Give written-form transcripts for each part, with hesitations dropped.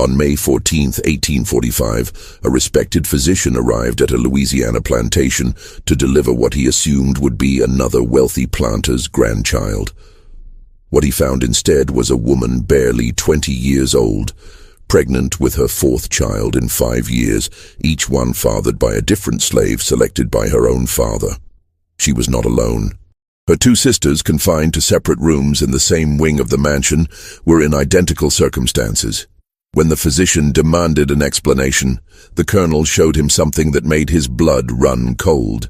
On May 14, 1845, a respected physician arrived at a Louisiana plantation to deliver what he assumed would be another wealthy planter's grandchild. What he found instead was a woman barely 20 years old, pregnant with her fourth child in 5 years, each one fathered by a different slave selected by her own father. She was not alone. Her two sisters, confined to separate rooms in the same wing of the mansion, were in identical circumstances. When the physician demanded an explanation, the colonel showed him something that made his blood run cold.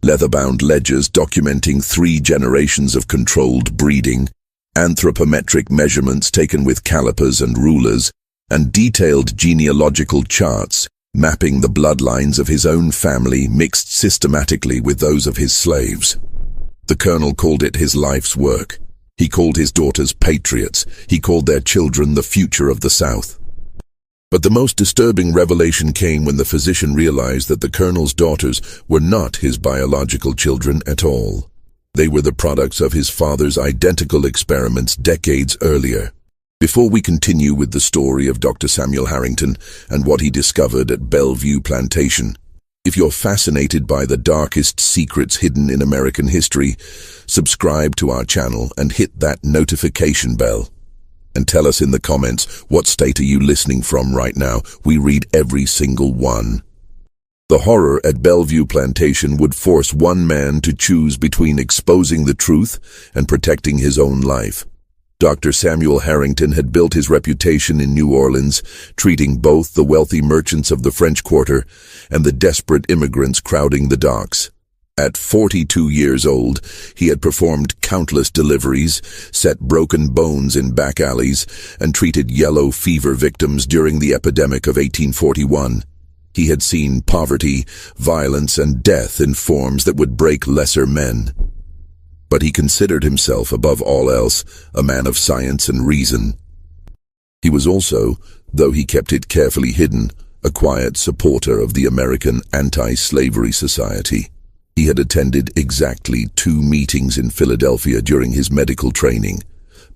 Leather-bound ledgers documenting 3 generations of controlled breeding, anthropometric measurements taken with calipers and rulers, and detailed genealogical charts mapping the bloodlines of his own family mixed systematically with those of his slaves. The colonel called it his life's work. He called his daughters patriots. He called their children the future of the South. But the most disturbing revelation came when the physician realized that the colonel's daughters were not his biological children at all. They were the products of his father's identical experiments decades earlier. Before we continue with the story of Dr. Samuel Harrington and what he discovered at Bellevue Plantation, if you're fascinated by the darkest secrets hidden in American history, subscribe to our channel and hit that notification bell. And tell us in the comments, what state are you listening from right now? We read every single one. The horror at Bellevue Plantation would force one man to choose between exposing the truth and protecting his own life. Dr. Samuel Harrington had built his reputation in New Orleans, treating both the wealthy merchants of the French Quarter and the desperate immigrants crowding the docks. At 42 years old, he had performed countless deliveries, set broken bones in back alleys, and treated yellow fever victims during the epidemic of 1841. He had seen poverty, violence, and death in forms that would break lesser men. But he considered himself, above all else, a man of science and reason. He was also, though he kept it carefully hidden, a quiet supporter of the American Anti-Slavery Society. He had attended exactly 2 meetings in Philadelphia during his medical training,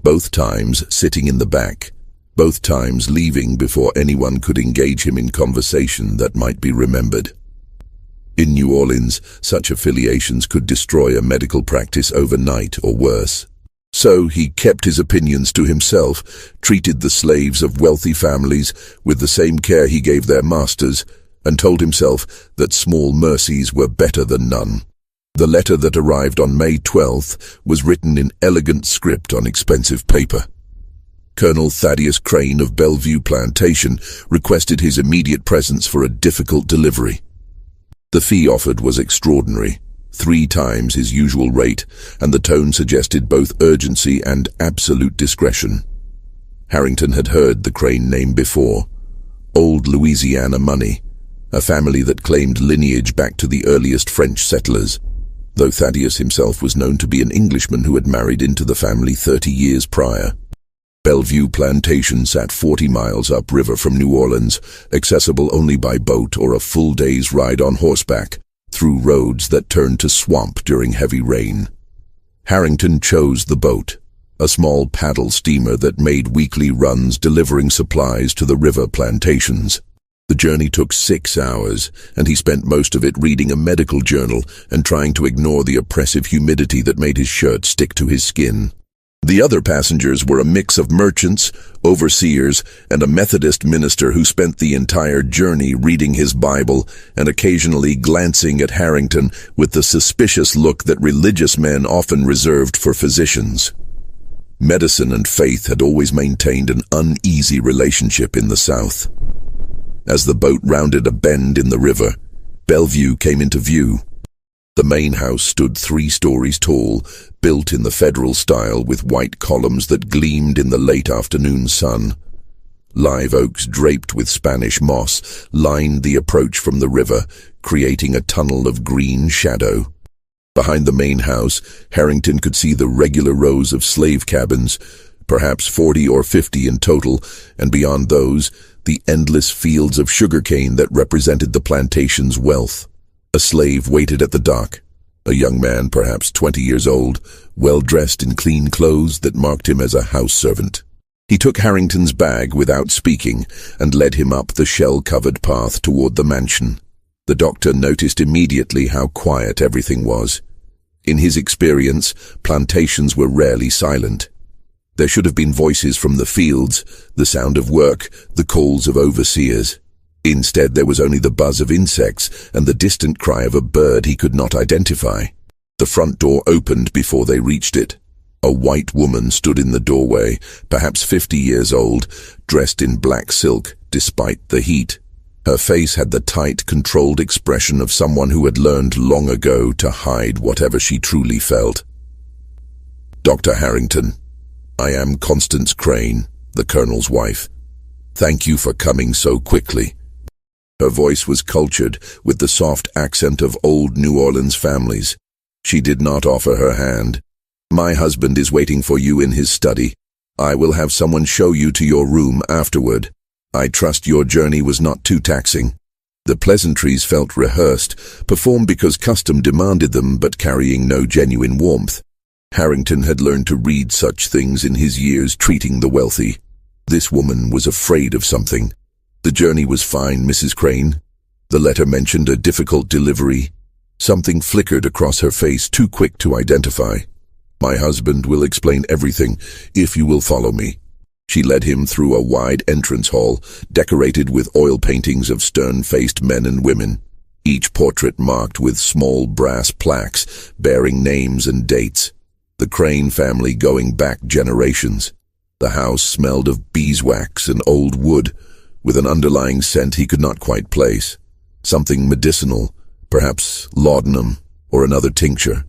both times sitting in the back, both times leaving before anyone could engage him in conversation that might be remembered. In New Orleans, such affiliations could destroy a medical practice overnight or worse. So he kept his opinions to himself, treated the slaves of wealthy families with the same care he gave their masters, and told himself that small mercies were better than none. The letter that arrived on May 12th was written in elegant script on expensive paper. Colonel Thaddeus Crane of Bellevue Plantation requested his immediate presence for a difficult delivery. The fee offered was extraordinary, 3 times his usual rate, and the tone suggested both urgency and absolute discretion. Harrington had heard the Crane name before. Old Louisiana money, a family that claimed lineage back to the earliest French settlers, though Thaddeus himself was known to be an Englishman who had married into the family 30 years prior. Bellevue Plantation sat 40 miles upriver from New Orleans, accessible only by boat or a full day's ride on horseback, through roads that turned to swamp during heavy rain. Harrington chose the boat, a small paddle steamer that made weekly runs delivering supplies to the river plantations. The journey took 6 hours, and he spent most of it reading a medical journal and trying to ignore the oppressive humidity that made his shirt stick to his skin. The other passengers were a mix of merchants, overseers, and a Methodist minister who spent the entire journey reading his Bible and occasionally glancing at Harrington with the suspicious look that religious men often reserved for physicians. Medicine and faith had always maintained an uneasy relationship in the South. As the boat rounded a bend in the river, Bellevue came into view. The main house stood 3 stories tall, built in the Federal style with white columns that gleamed in the late afternoon sun. Live oaks draped with Spanish moss lined the approach from the river, creating a tunnel of green shadow. Behind the main house, Harrington could see the regular rows of slave cabins, perhaps 40 or 50 in total, and beyond those, the endless fields of sugarcane that represented the plantation's wealth. A slave waited at the dock, a young man perhaps 20 years old, well dressed in clean clothes that marked him as a house servant. He took Harrington's bag without speaking and led him up the shell-covered path toward the mansion. The doctor noticed immediately how quiet everything was. In his experience, plantations were rarely silent. There should have been voices from the fields, the sound of work, the calls of overseers. Instead, there was only the buzz of insects and the distant cry of a bird he could not identify. The front door opened before they reached it. A white woman stood in the doorway, perhaps 50 years old, dressed in black silk despite the heat. Her face had the tight, controlled expression of someone who had learned long ago to hide whatever she truly felt. "Dr. Harrington, I am Constance Crane, the Colonel's wife. Thank you for coming so quickly." Her voice was cultured, with the soft accent of old New Orleans families. She did not offer her hand. "My husband is waiting for you in his study. I will have someone show you to your room afterward. I trust your journey was not too taxing." The pleasantries felt rehearsed, performed because custom demanded them, but carrying no genuine warmth. Harrington had learned to read such things in his years treating the wealthy. This woman was afraid of something. "The journey was fine, Mrs. Crane." The letter mentioned a difficult delivery. Something flickered across her face, too quick to identify. "My husband will explain everything, if you will follow me." She led him through a wide entrance hall, decorated with oil paintings of stern-faced men and women, each portrait marked with small brass plaques bearing names and dates. The Crane family going back generations. The house smelled of beeswax and old wood, with an underlying scent he could not quite place. Something medicinal, perhaps laudanum or another tincture.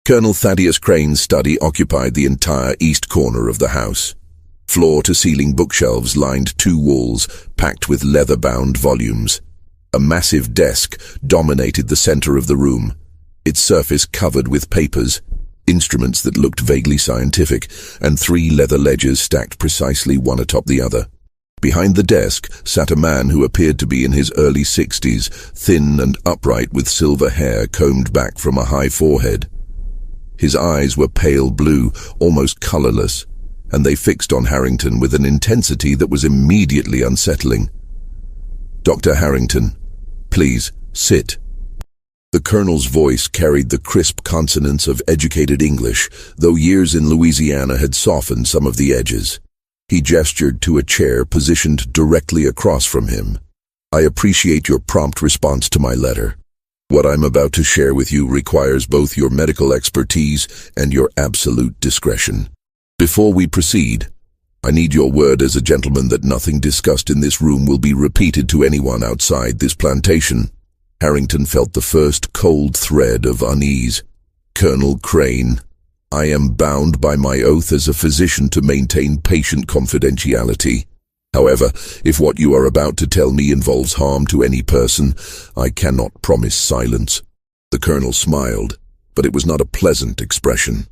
Colonel Thaddeus Crane's study occupied the entire east corner of the house. Floor-to-ceiling bookshelves lined 2 walls, packed with leather-bound volumes. A massive desk dominated the center of the room, its surface covered with papers, instruments that looked vaguely scientific, and 3 leather ledgers stacked precisely one atop the other. Behind the desk sat a man who appeared to be in his early 60s, thin and upright with silver hair combed back from a high forehead. His eyes were pale blue, almost colorless, and they fixed on Harrington with an intensity that was immediately unsettling. "Dr. Harrington, please, sit." The Colonel's voice carried the crisp consonants of educated English, though years in Louisiana had softened some of the edges. He gestured to a chair positioned directly across from him. "I appreciate your prompt response to my letter. What I'm about to share with you requires both your medical expertise and your absolute discretion. Before we proceed, I need your word as a gentleman that nothing discussed in this room will be repeated to anyone outside this plantation." Harrington felt the first cold thread of unease. "Colonel Crane, I am bound by my oath as a physician to maintain patient confidentiality. However, if what you are about to tell me involves harm to any person, I cannot promise silence." The Colonel smiled, but it was not a pleasant expression.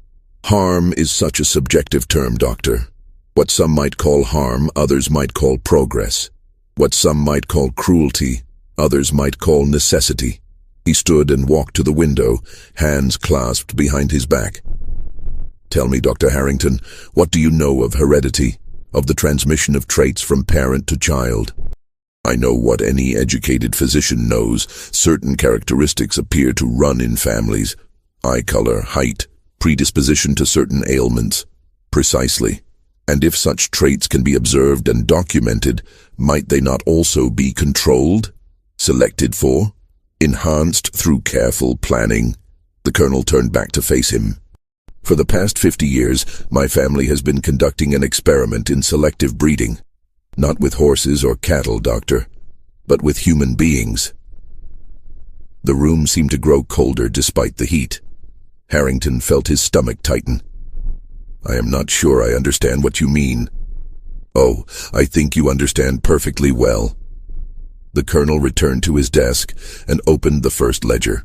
"Harm is such a subjective term, Doctor. What some might call harm, others might call progress. What some might call cruelty, others might call necessity." He stood and walked to the window, hands clasped behind his back. "Tell me, Dr. Harrington, what do you know of heredity, of the transmission of traits from parent to child?" "I know what any educated physician knows. Certain characteristics appear to run in families. Eye color, height, predisposition to certain ailments." "Precisely. And if such traits can be observed and documented, might they not also be controlled, selected for, enhanced through careful planning?" The Colonel turned back to face him. "For the past 50 years, my family has been conducting an experiment in selective breeding. Not with horses or cattle, Doctor, but with human beings." The room seemed to grow colder despite the heat. Harrington felt his stomach tighten. "I am not sure I understand what you mean." "Oh, I think you understand perfectly well." The Colonel returned to his desk and opened the first ledger.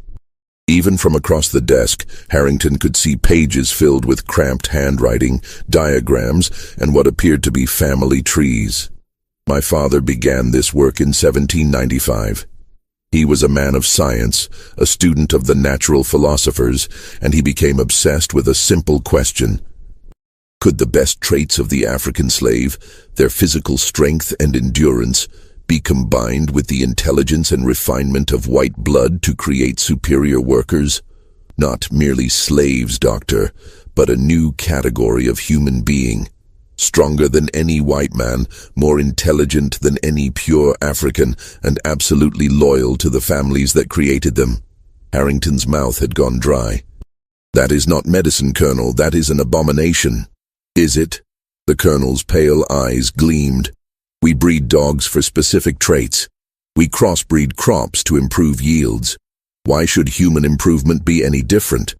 Even from across the desk, Harrington could see pages filled with cramped handwriting, diagrams, and what appeared to be family trees. "My father began this work in 1795. He was a man of science, a student of the natural philosophers, and he became obsessed with a simple question: Could the best traits of the African slave, their physical strength and endurance, be combined with the intelligence and refinement of white blood to create superior workers? Not merely slaves, Doctor, but a new category of human being, stronger than any white man, more intelligent than any pure African, and absolutely loyal to the families that created them. Harrington's mouth had gone dry. That is not medicine, Colonel. That is an abomination. Is it? The Colonel's pale eyes gleamed. We breed dogs for specific traits. We crossbreed crops to improve yields. Why should human improvement be any different?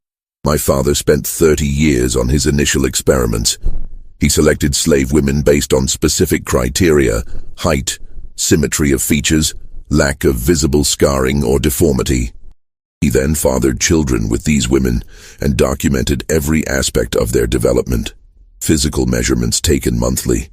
My father spent 30 years on his initial experiments. He selected slave women based on specific criteria: height, symmetry of features, lack of visible scarring or deformity. He then fathered children with these women and documented every aspect of their development. Physical measurements taken monthly,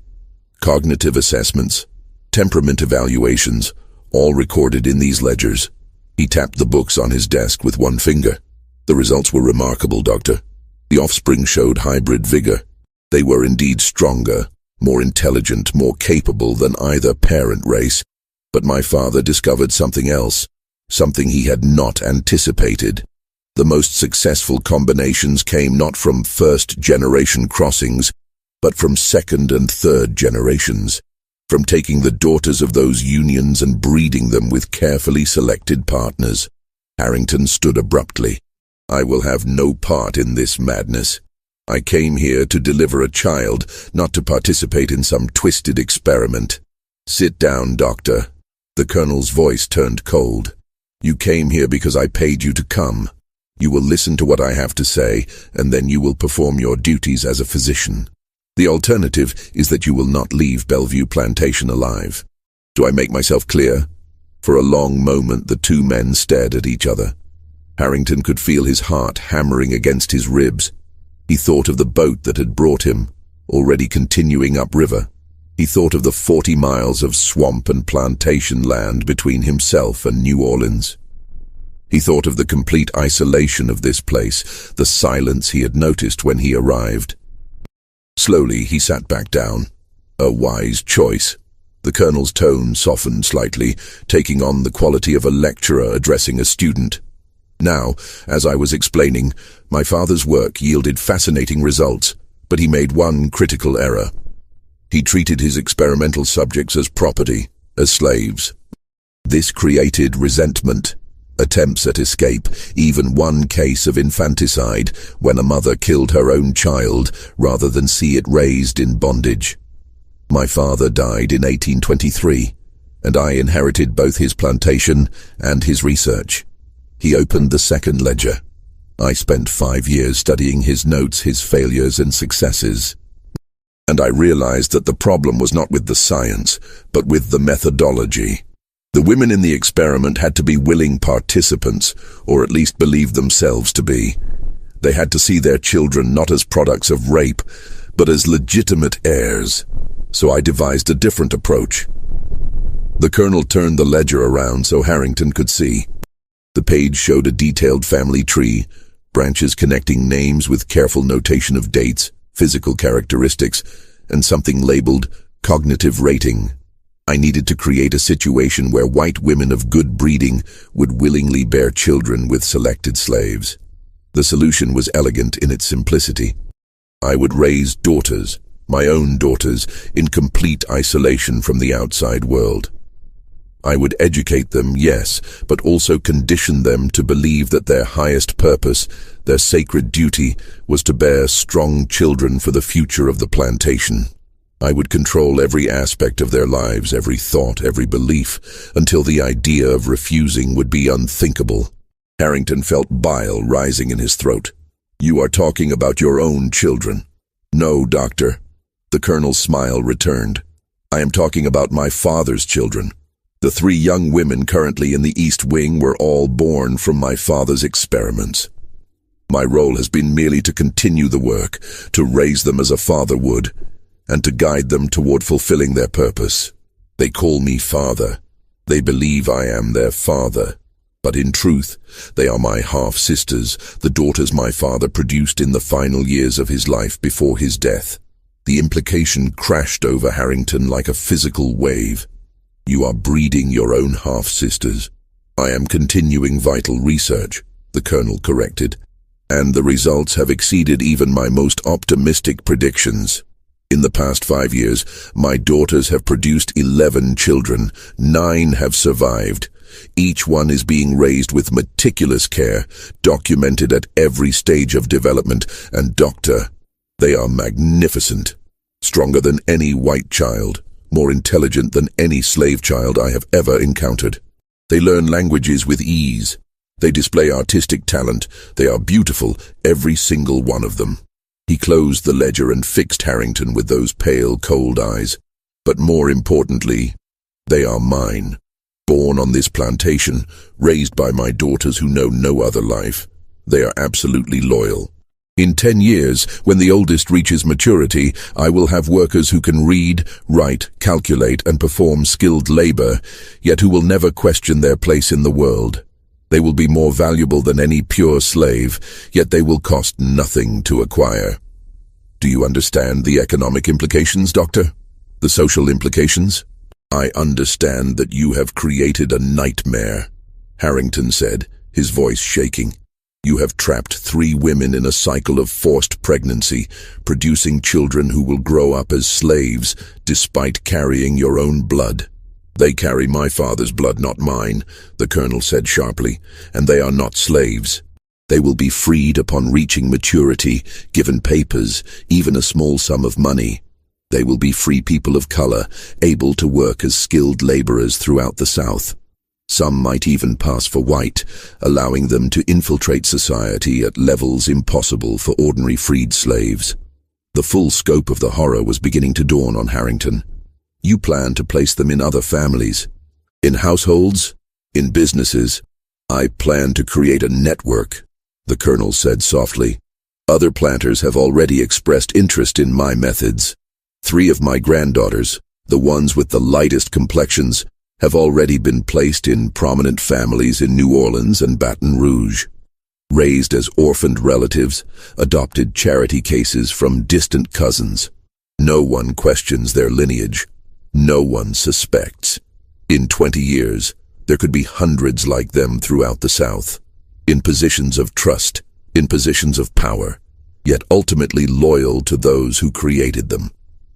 cognitive assessments, temperament evaluations, all recorded in these ledgers. He tapped the books on his desk with one finger. The results were remarkable, Doctor. The offspring showed hybrid vigor. They were indeed stronger, more intelligent, more capable than either parent race. But my father discovered something else, something he had not anticipated. The most successful combinations came not from first-generation crossings, but from second and third generations, from taking the daughters of those unions and breeding them with carefully selected partners. Harrington stood abruptly. I will have no part in this madness. I came here to deliver a child, not to participate in some twisted experiment. Sit down, Doctor. The Colonel's voice turned cold. You came here because I paid you to come. You will listen to what I have to say, and then you will perform your duties as a physician. The alternative is that you will not leave Bellevue Plantation alive. Do I make myself clear? For a long moment the two men stared at each other. Harrington could feel his heart hammering against his ribs. He thought of the boat that had brought him, already continuing upriver. He thought of the 40 miles of swamp and plantation land between himself and New Orleans. He thought of the complete isolation of this place, the silence he had noticed when he arrived. Slowly he sat back down. A wise choice. The Colonel's tone softened slightly, taking on the quality of a lecturer addressing a student. Now, as I was explaining, my father's work yielded fascinating results, but he made one critical error. He treated his experimental subjects as property, as slaves. This created resentment, attempts at escape, even one case of infanticide when a mother killed her own child rather than see it raised in bondage. My father died in 1823, and I inherited both his plantation and his research. He opened the second ledger. I spent 5 years studying his notes, his failures and successes. And I realized that the problem was not with the science, but with the methodology. The women in the experiment had to be willing participants, or at least believe themselves to be. They had to see their children not as products of rape, but as legitimate heirs. So I devised a different approach. The Colonel turned the ledger around so Harrington could see. The page showed a detailed family tree, branches connecting names with careful notation of dates, physical characteristics, and something labeled cognitive rating. I needed to create a situation where white women of good breeding would willingly bear children with selected slaves. The solution was elegant in its simplicity. I would raise daughters, my own daughters, in complete isolation from the outside world. I would educate them, yes, but also condition them to believe that their highest purpose, their sacred duty, was to bear strong children for the future of the plantation. I would control every aspect of their lives, every thought, every belief, until the idea of refusing would be unthinkable. Harrington felt bile rising in his throat. You are talking about your own children. No, Doctor. The Colonel's smile returned. I am talking about my father's children. The 3 young women currently in the East Wing were all born from my father's experiments. My role has been merely to continue the work, to raise them as a father would, and to guide them toward fulfilling their purpose. They call me father. They believe I am their father. But in truth, they are my half-sisters, the daughters my father produced in the final years of his life before his death. The implication crashed over Harrington like a physical wave. You are breeding your own half-sisters. I am continuing vital research, the colonel corrected, and the results have exceeded even my most optimistic predictions. In the past 5 years, my daughters have produced 11 children. 9 have survived. Each one is being raised with meticulous care, documented at every stage of development, and doctor, they are magnificent. Stronger than any white child, more intelligent than any slave child I have ever encountered. They learn languages with ease. They display artistic talent. They are beautiful, every single one of them. He closed the ledger and fixed Harrington with those pale, cold eyes. But more importantly, they are mine. Born on this plantation, raised by my daughters who know no other life. They are absolutely loyal. In 10 years, when the oldest reaches maturity, I will have workers who can read, write, calculate, and perform skilled labor, yet who will never question their place in the world. They will be more valuable than any pure slave, yet they will cost nothing to acquire. Do you understand the economic implications, Doctor? The social implications? I understand that you have created a nightmare, Harrington said, his voice shaking. You have trapped 3 women in a cycle of forced pregnancy, producing children who will grow up as slaves, despite carrying your own blood. They carry my father's blood, not mine, the colonel said sharply, and they are not slaves. They will be freed upon reaching maturity, given papers, even a small sum of money. They will be free people of color, able to work as skilled laborers throughout the South. Some might even pass for white, allowing them to infiltrate society at levels impossible for ordinary freed slaves. The full scope of the horror was beginning to dawn on Harrington. You plan to place them in other families, in households, in businesses. I plan to create a network, the colonel said softly. Other planters have already expressed interest in my methods. 3 of my granddaughters, the ones with the lightest complexions, have already been placed in prominent families in New Orleans and Baton Rouge. Raised as orphaned relatives, adopted charity cases from distant cousins. No one questions their lineage. No one suspects. In 20 years, there could be hundreds like them throughout the South, in positions of trust, in positions of power, yet ultimately loyal to those who created them.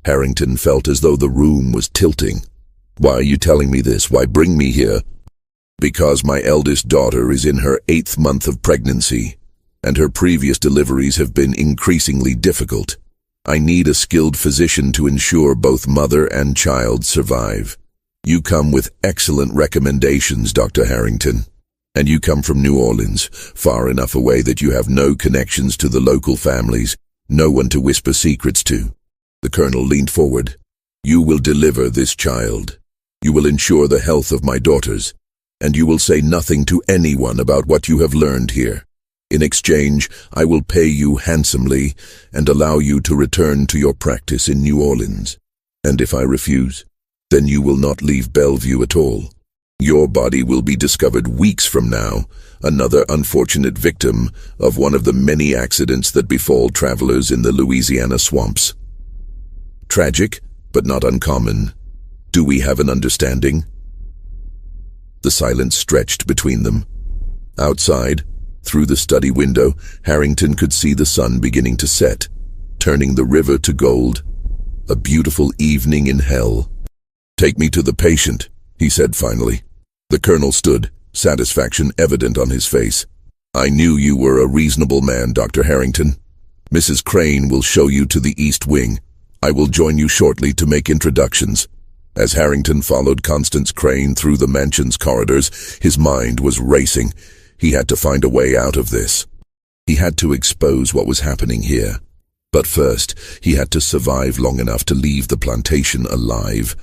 Harrington felt as though the room was tilting. Why are you telling me this? Why bring me here? Because my eldest daughter is in her 8th month of pregnancy, and her previous deliveries have been increasingly difficult. I need a skilled physician to ensure both mother and child survive. You come with excellent recommendations, Dr. Harrington. And you come from New Orleans, far enough away that you have no connections to the local families, no one to whisper secrets to. The colonel leaned forward. You will deliver this child. You will ensure the health of my daughters, and you will say nothing to anyone about what you have learned here. In exchange, I will pay you handsomely and allow you to return to your practice in New Orleans. And if I refuse, then you will not leave Bellevue at all. Your body will be discovered weeks from now, another unfortunate victim of one of the many accidents that befall travelers in the Louisiana swamps. Tragic, but not uncommon. Do we have an understanding? The silence stretched between them. Outside, through the study window, Harrington could see the sun beginning to set, turning the river to gold. A beautiful evening in hell. Take me to the patient, he said finally. The colonel stood, satisfaction evident on his face. I knew you were a reasonable man, Dr. Harrington. Mrs. Crane will show you to the East Wing. I will join you shortly to make introductions. As Harrington followed Constance Crane through the mansion's corridors, his mind was racing. He had to find a way out of this. He had to expose what was happening here. But first, he had to survive long enough to leave the plantation alive.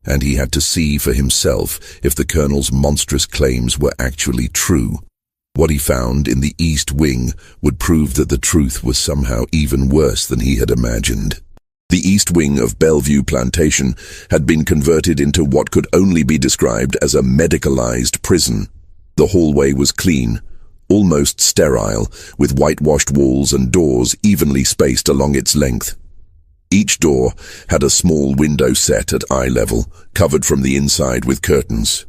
And he had to see for himself if the colonel's monstrous claims were actually true. What he found in the East Wing would prove that the truth was somehow even worse than he had imagined. The East Wing of Bellevue Plantation had been converted into what could only be described as a medicalized prison. The hallway was clean, almost sterile, with whitewashed walls and doors evenly spaced along its length. Each door had a small window set at eye level, covered from the inside with curtains.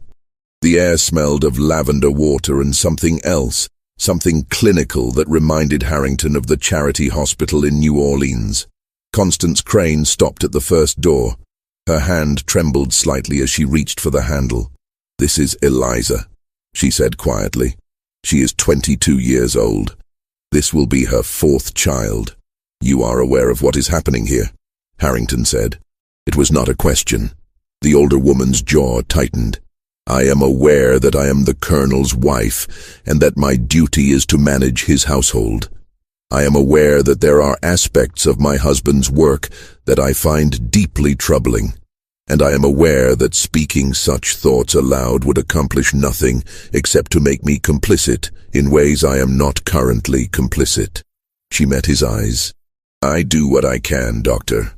The air smelled of lavender water and something else, something clinical that reminded Harrington of the charity hospital in New Orleans. Constance Crane stopped at the first door. Her hand trembled slightly as she reached for the handle. "This is Eliza," she said quietly. "She is 22 years old. This will be her 4th child. You are aware of what is happening here," Harrington said. It was not a question. The older woman's jaw tightened. "I am aware that I am the Colonel's wife, and that my duty is to manage his household. I am aware that there are aspects of my husband's work that I find deeply troubling, and I am aware that speaking such thoughts aloud would accomplish nothing except to make me complicit in ways I am not currently complicit." She met his eyes. "I do what I can, Doctor.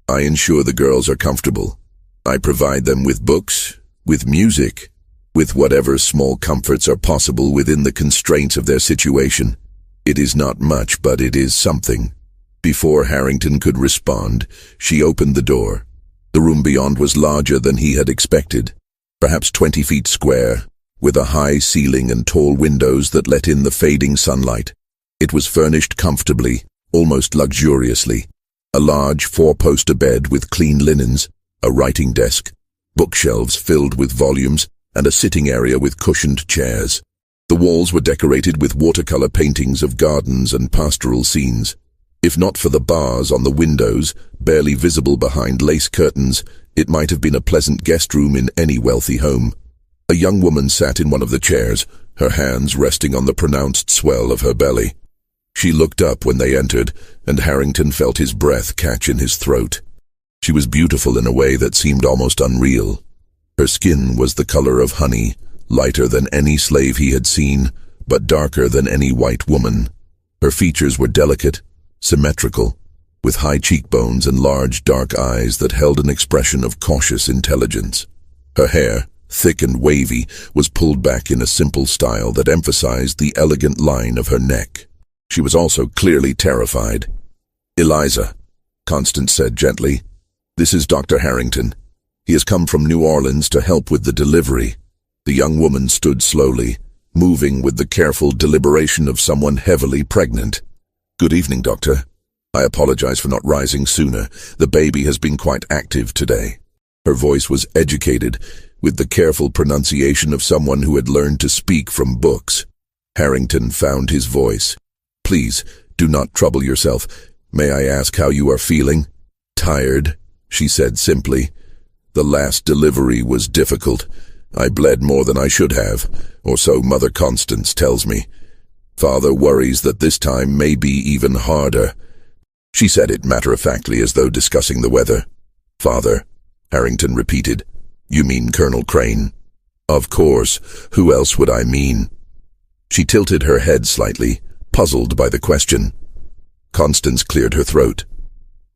I ensure the girls are comfortable. I provide them with books, with music, with whatever small comforts are possible within the constraints of their situation. It is not much, but it is something." Before Harrington could respond, she opened the door. The room beyond was larger than he had expected, perhaps 20 feet square, with a high ceiling and tall windows that let in the fading sunlight. It was furnished comfortably, almost luxuriously. A large 4-poster bed with clean linens, a writing desk, bookshelves filled with volumes, and a sitting area with cushioned chairs. The walls were decorated with watercolor paintings of gardens and pastoral scenes. If not for the bars on the windows, barely visible behind lace curtains, it might have been a pleasant guest room in any wealthy home. A young woman sat in one of the chairs, her hands resting on the pronounced swell of her belly. She looked up when they entered, and Harrington felt his breath catch in his throat. She was beautiful in a way that seemed almost unreal. Her skin was the color of honey, lighter than any slave he had seen, but darker than any white woman. Her features were delicate, symmetrical, with high cheekbones and large dark eyes that held an expression of cautious intelligence. Her hair, thick and wavy, was pulled back in a simple style that emphasized the elegant line of her neck. She was also clearly terrified. "Eliza," Constance said gently, "this is Dr. Harrington. He has come from New Orleans to help with the delivery." The young woman stood slowly, moving with the careful deliberation of someone heavily pregnant. "Good evening, Doctor. I apologize for not rising sooner. The baby has been quite active today." Her voice was educated, with the careful pronunciation of someone who had learned to speak from books. Harrington found his voice. "Please, do not trouble yourself. May I ask how you are feeling?" "Tired," she said simply. "The last delivery was difficult. I bled more than I should have, or so Mother Constance tells me. Father worries that this time may be even harder." She said it matter-of-factly as though discussing the weather. "Father," Harrington repeated. "You mean Colonel Crane?" "Of course. Who else would I mean?" She tilted her head slightly, puzzled by the question. Constance cleared her throat.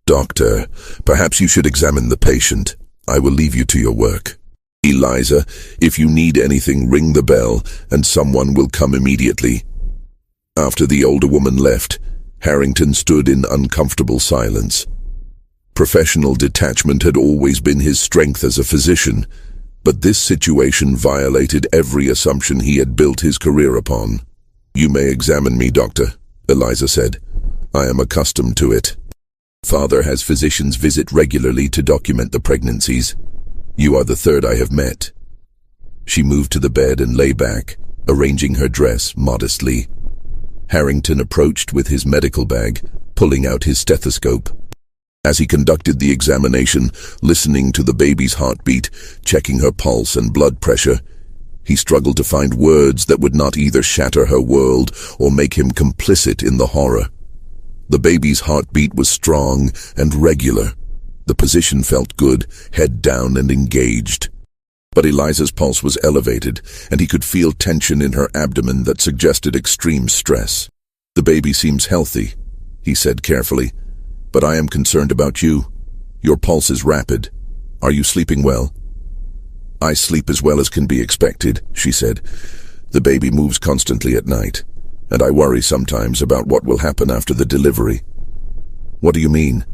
"Doctor, perhaps you should examine the patient. I will leave you to your work. Eliza, if you need anything, ring the bell, and someone will come immediately." After the older woman left, Harrington stood in uncomfortable silence. Professional detachment had always been his strength as a physician, but this situation violated every assumption he had built his career upon. "You may examine me, Doctor," Eliza said. "I am accustomed to it. Father has physicians visit regularly to document the pregnancies. You are the third I have met." She moved to the bed and lay back, arranging her dress modestly. Harrington approached with his medical bag, pulling out his stethoscope. As he conducted the examination, listening to the baby's heartbeat, checking her pulse and blood pressure, he struggled to find words that would not either shatter her world or make him complicit in the horror. The baby's heartbeat was strong and regular. The position felt good, head down and engaged. But Eliza's pulse was elevated, and he could feel tension in her abdomen that suggested extreme stress. "The baby seems healthy," he said carefully, "but I am concerned about you. Your pulse is rapid. Are you sleeping well?" "I sleep as well as can be expected," she said. The baby moves constantly at night, and I worry sometimes about what will happen after the delivery. What do you mean?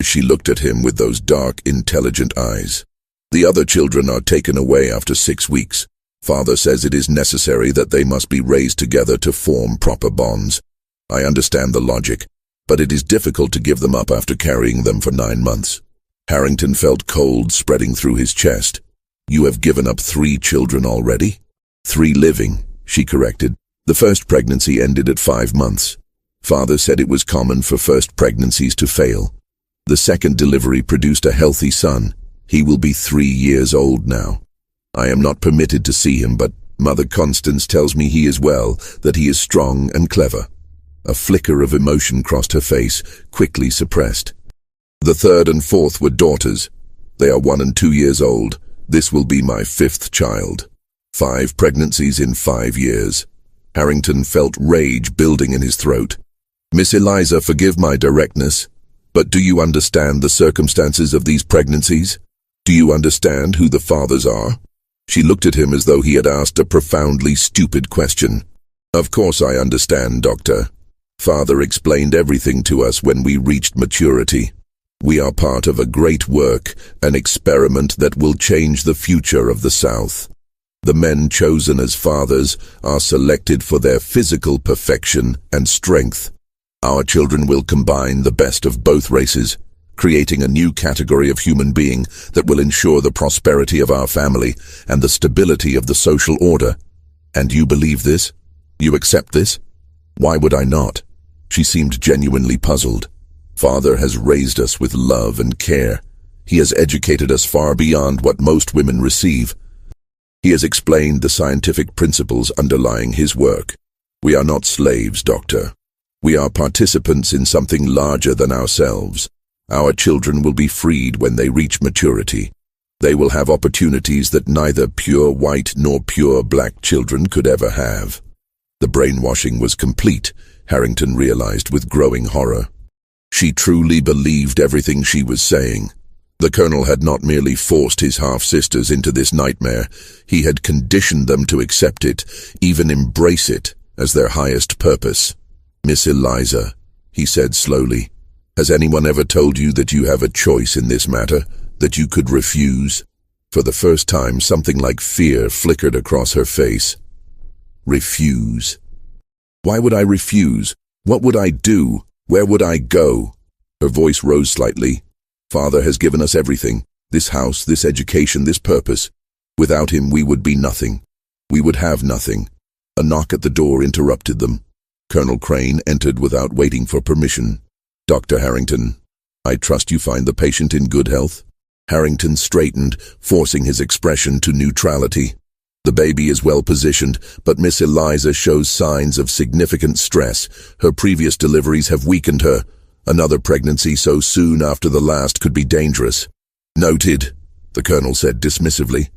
She looked at him with those dark, intelligent eyes. The other children are taken away after 6 weeks. Father says it is necessary that they must be raised together to form proper bonds. I understand the logic, but it is difficult to give them up after carrying them for 9 months. Harrington felt cold spreading through his chest. You have given up 3 children already? 3 living, she corrected. The first pregnancy ended at 5 months. Father said it was common for first pregnancies to fail. The second delivery produced a healthy son. He will be 3 years old now. I am not permitted to see him, but Mother Constance tells me he is well, that he is strong and clever. A flicker of emotion crossed her face, quickly suppressed. The third and fourth were daughters. They are 1 and 2 years old. This will be my 5th child. 5 pregnancies in 5 years. Harrington felt rage building in his throat. Miss Eliza, forgive my directness, but do you understand the circumstances of these pregnancies? Do you understand who the fathers are? She looked at him as though he had asked a profoundly stupid question. Of course I understand, Doctor. Father explained everything to us when we reached maturity. We are part of a great work, an experiment that will change the future of the South. The men chosen as fathers are selected for their physical perfection and strength. Our children will combine the best of both races, creating a new category of human being that will ensure the prosperity of our family and the stability of the social order. And you believe this? You accept this? Why would I not? She seemed genuinely puzzled. Father has raised us with love and care. He has educated us far beyond what most women receive. He has explained the scientific principles underlying his work. We are not slaves, Doctor. We are participants in something larger than ourselves. Our children will be freed when they reach maturity. They will have opportunities that neither pure white nor pure black children could ever have. The brainwashing was complete, Harrington realized with growing horror. She truly believed everything she was saying. The Colonel had not merely forced his half-sisters into this nightmare, he had conditioned them to accept it, even embrace it, as their highest purpose. Miss Eliza, he said slowly, has anyone ever told you that you have a choice in this matter, that you could refuse? For the first time, something like fear flickered across her face. Refuse? Why would I refuse? What would I do? Where would I go? Her voice rose slightly. Father has given us everything, this house, this education, this purpose. Without him, we would be nothing. We would have nothing. A knock at the door interrupted them. Colonel Crane entered without waiting for permission. Dr. Harrington, I trust you find the patient in good health? Harrington straightened, forcing his expression to neutrality. The baby is well positioned, but Miss Eliza shows signs of significant stress. Her previous deliveries have weakened her. Another pregnancy so soon after the last could be dangerous. Noted, the Colonel said dismissively.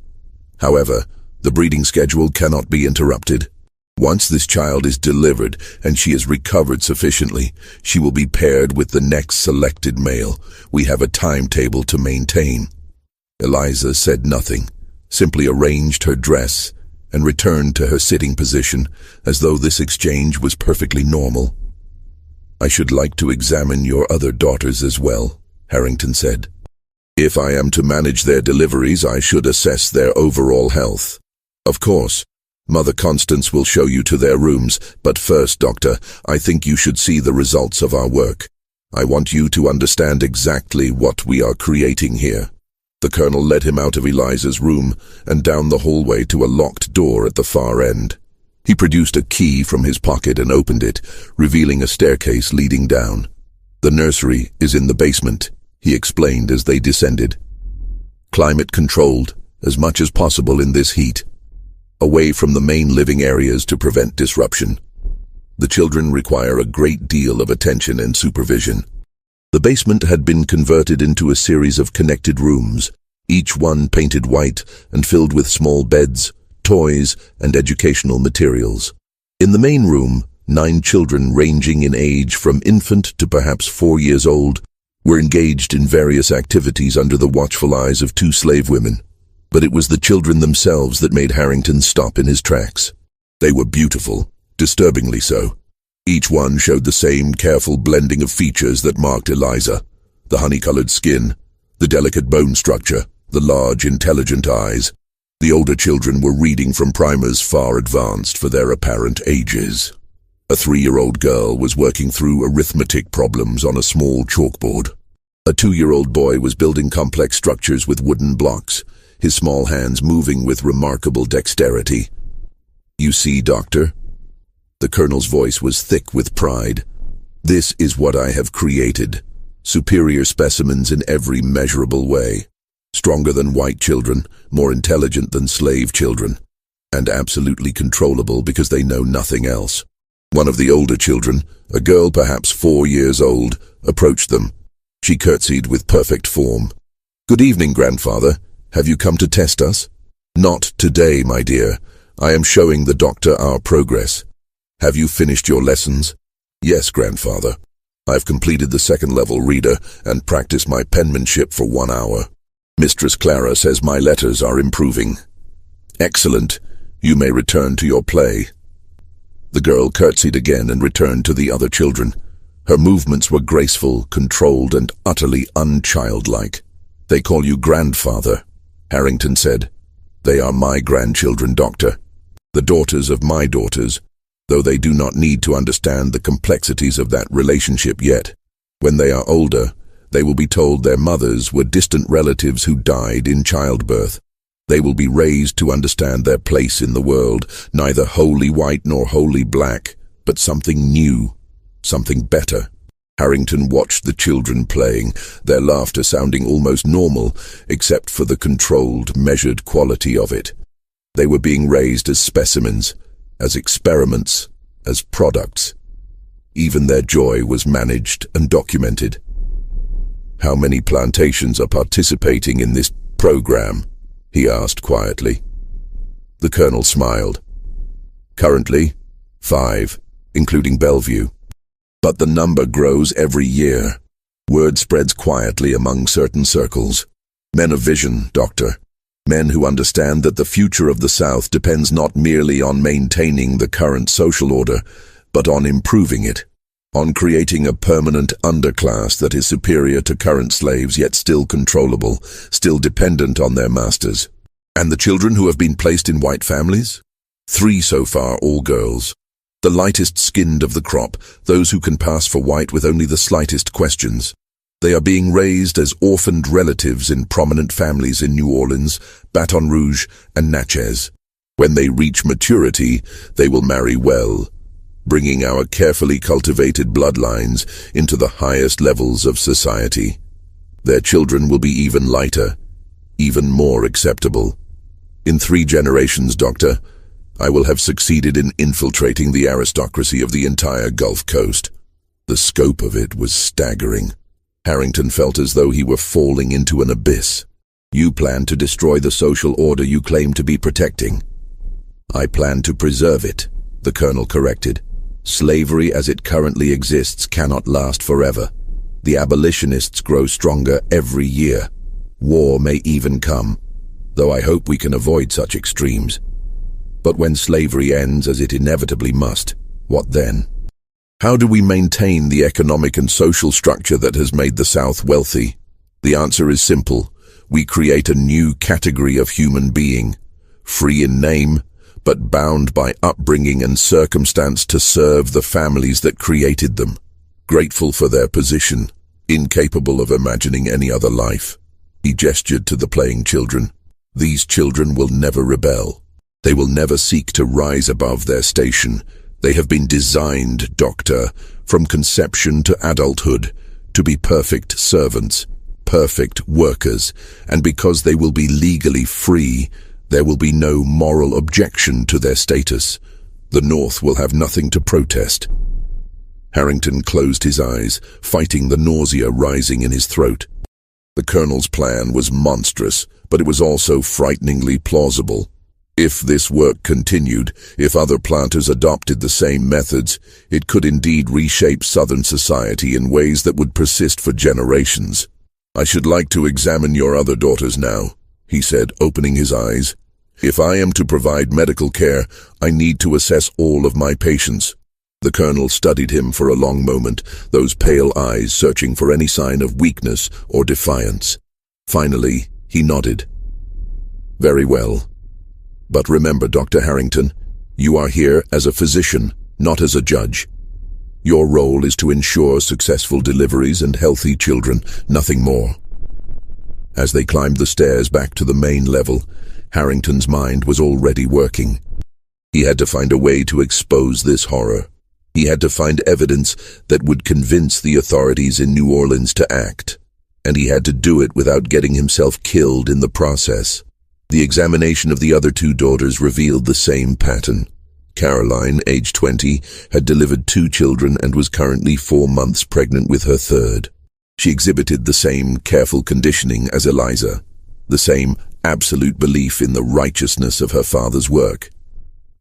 However, the breeding schedule cannot be interrupted. Once this child is delivered and she is recovered sufficiently, she will be paired with the next selected male. We have a timetable to maintain. Eliza said nothing, simply arranged her dress and returned to her sitting position as though this exchange was perfectly normal. I should like to examine your other daughters as well, Harrington said. If I am to manage their deliveries, I should assess their overall health. Of course, Mother Constance will show you to their rooms, but first, Doctor, I think you should see the results of our work. I want you to understand exactly what we are creating here. The Colonel led him out of Eliza's room and down the hallway to a locked door at the far end. He produced a key from his pocket and opened it, revealing a staircase leading down. The nursery is in the basement, he explained as they descended. Climate controlled, as much as possible in this heat. Away from the main living areas to prevent disruption. The children require a great deal of attention and supervision. The basement had been converted into a series of connected rooms, each one painted white and filled with small beds, toys, and educational materials. In the main room, 9 children ranging in age from infant to perhaps 4 years old were engaged in various activities under the watchful eyes of 2 slave women. But it was the children themselves that made Harrington stop in his tracks. They were beautiful, disturbingly so. Each one showed the same careful blending of features that marked Eliza: the honey-colored skin, the delicate bone structure, the large, intelligent eyes. The older children were reading from primers far advanced for their apparent ages. A 3-year-old girl was working through arithmetic problems on a small chalkboard. A 2-year-old boy was building complex structures with wooden blocks, his small hands moving with remarkable dexterity. "You see, Doctor?" The colonel's voice was thick with pride. "This is what I have created. Superior specimens in every measurable way. Stronger than white children, more intelligent than slave children, and absolutely controllable because they know nothing else." One of the older children, a girl perhaps 4 years old, approached them. She curtsied with perfect form. "Good evening, grandfather. Have you come to test us?" "Not today, my dear. I am showing the doctor our progress." "Have you finished your lessons?" "Yes, grandfather. I've completed the 2nd-level reader and practiced my penmanship for 1 hour. Mistress Clara says my letters are improving." "Excellent. You may return to your play." The girl curtsied again and returned to the other children. Her movements were graceful, controlled, and utterly unchildlike. "They call you grandfather," Harrington said. "They are my grandchildren, Doctor. The daughters of my daughters, though they do not need to understand the complexities of that relationship yet. When they are older, they will be told their mothers were distant relatives who died in childbirth. They will be raised to understand their place in the world, neither wholly white nor wholly black, but something new, something better." Harrington watched the children playing, their laughter sounding almost normal, except for the controlled, measured quality of it. They were being raised as specimens, as experiments, as products. Even their joy was managed and documented. "How many plantations are participating in this program?" he asked quietly. The colonel smiled. "Currently, 5, including Bellevue. But the number grows every year. Word spreads quietly among certain circles. Men of vision, Doctor. Men who understand that the future of the South depends not merely on maintaining the current social order, but on improving it, on creating a permanent underclass that is superior to current slaves, yet still controllable, still dependent on their masters." "And the children who have been placed in white families?" 3 so far, all girls. The lightest skinned of the crop, those who can pass for white with only the slightest questions. They are being raised as orphaned relatives in prominent families in New Orleans, Baton Rouge, and Natchez. When they reach maturity, they will marry well, bringing our carefully cultivated bloodlines into the highest levels of society. Their children will be even lighter, even more acceptable. In 3 generations, Doctor, I will have succeeded in infiltrating the aristocracy of the entire Gulf Coast. The scope of it was staggering. Harrington felt as though he were falling into an abyss. "You plan to destroy the social order you claim to be protecting." "I plan to preserve it," the colonel corrected. "Slavery as it currently exists cannot last forever. The abolitionists grow stronger every year. War may even come, though I hope we can avoid such extremes. But when slavery ends, as it inevitably must, what then? How do we maintain the economic and social structure that has made the South wealthy? The answer is simple. We create a new category of human being, free in name, but bound by upbringing and circumstance to serve the families that created them, grateful for their position, incapable of imagining any other life." He gestured to the playing children. "These children will never rebel. They will never seek to rise above their station. They have been designed, Doctor, from conception to adulthood, to be perfect servants, perfect workers, and because they will be legally free, there will be no moral objection to their status. The North will have nothing to protest." Harrington closed his eyes, fighting the nausea rising in his throat. The colonel's plan was monstrous, but it was also frighteningly plausible. If this work continued, if other planters adopted the same methods, it could indeed reshape Southern society in ways that would persist for generations. "I should like to examine your other daughters now," he said, opening his eyes. "If I am to provide medical care, I need to assess all of my patients." The colonel studied him for a long moment, those pale eyes searching for any sign of weakness or defiance. Finally, he nodded. "Very well. But remember, Dr. Harrington, you are here as a physician, not as a judge. Your role is to ensure successful deliveries and healthy children, nothing more." As they climbed the stairs back to the main level, Harrington's mind was already working. He had to find a way to expose this horror. He had to find evidence that would convince the authorities in New Orleans to act, and he had to do it without getting himself killed in the process. The examination of the other two daughters revealed the same pattern. Caroline, age 20, had delivered 2 children and was currently 4 months pregnant with her third. She exhibited the same careful conditioning as Eliza, the same absolute belief in the righteousness of her father's work,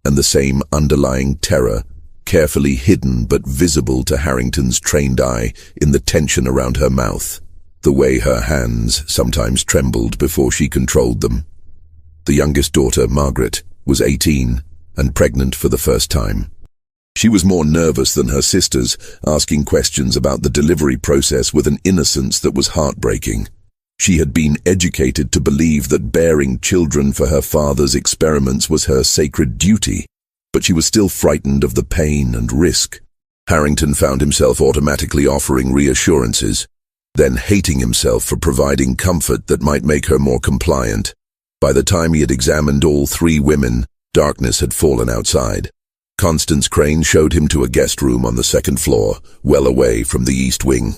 and the same underlying terror, carefully hidden but visible to Harrington's trained eye in the tension around her mouth, the way her hands sometimes trembled before she controlled them. The youngest daughter, Margaret, was 18 and pregnant for the first time. She was more nervous than her sisters, asking questions about the delivery process with an innocence that was heartbreaking. She had been educated to believe that bearing children for her father's experiments was her sacred duty, but she was still frightened of the pain and risk. Harrington found himself automatically offering reassurances, then hating himself for providing comfort that might make her more compliant. By the time he had examined all 3 women, darkness had fallen outside. Constance Crane showed him to a guest room on the 2nd floor, well away from the east wing.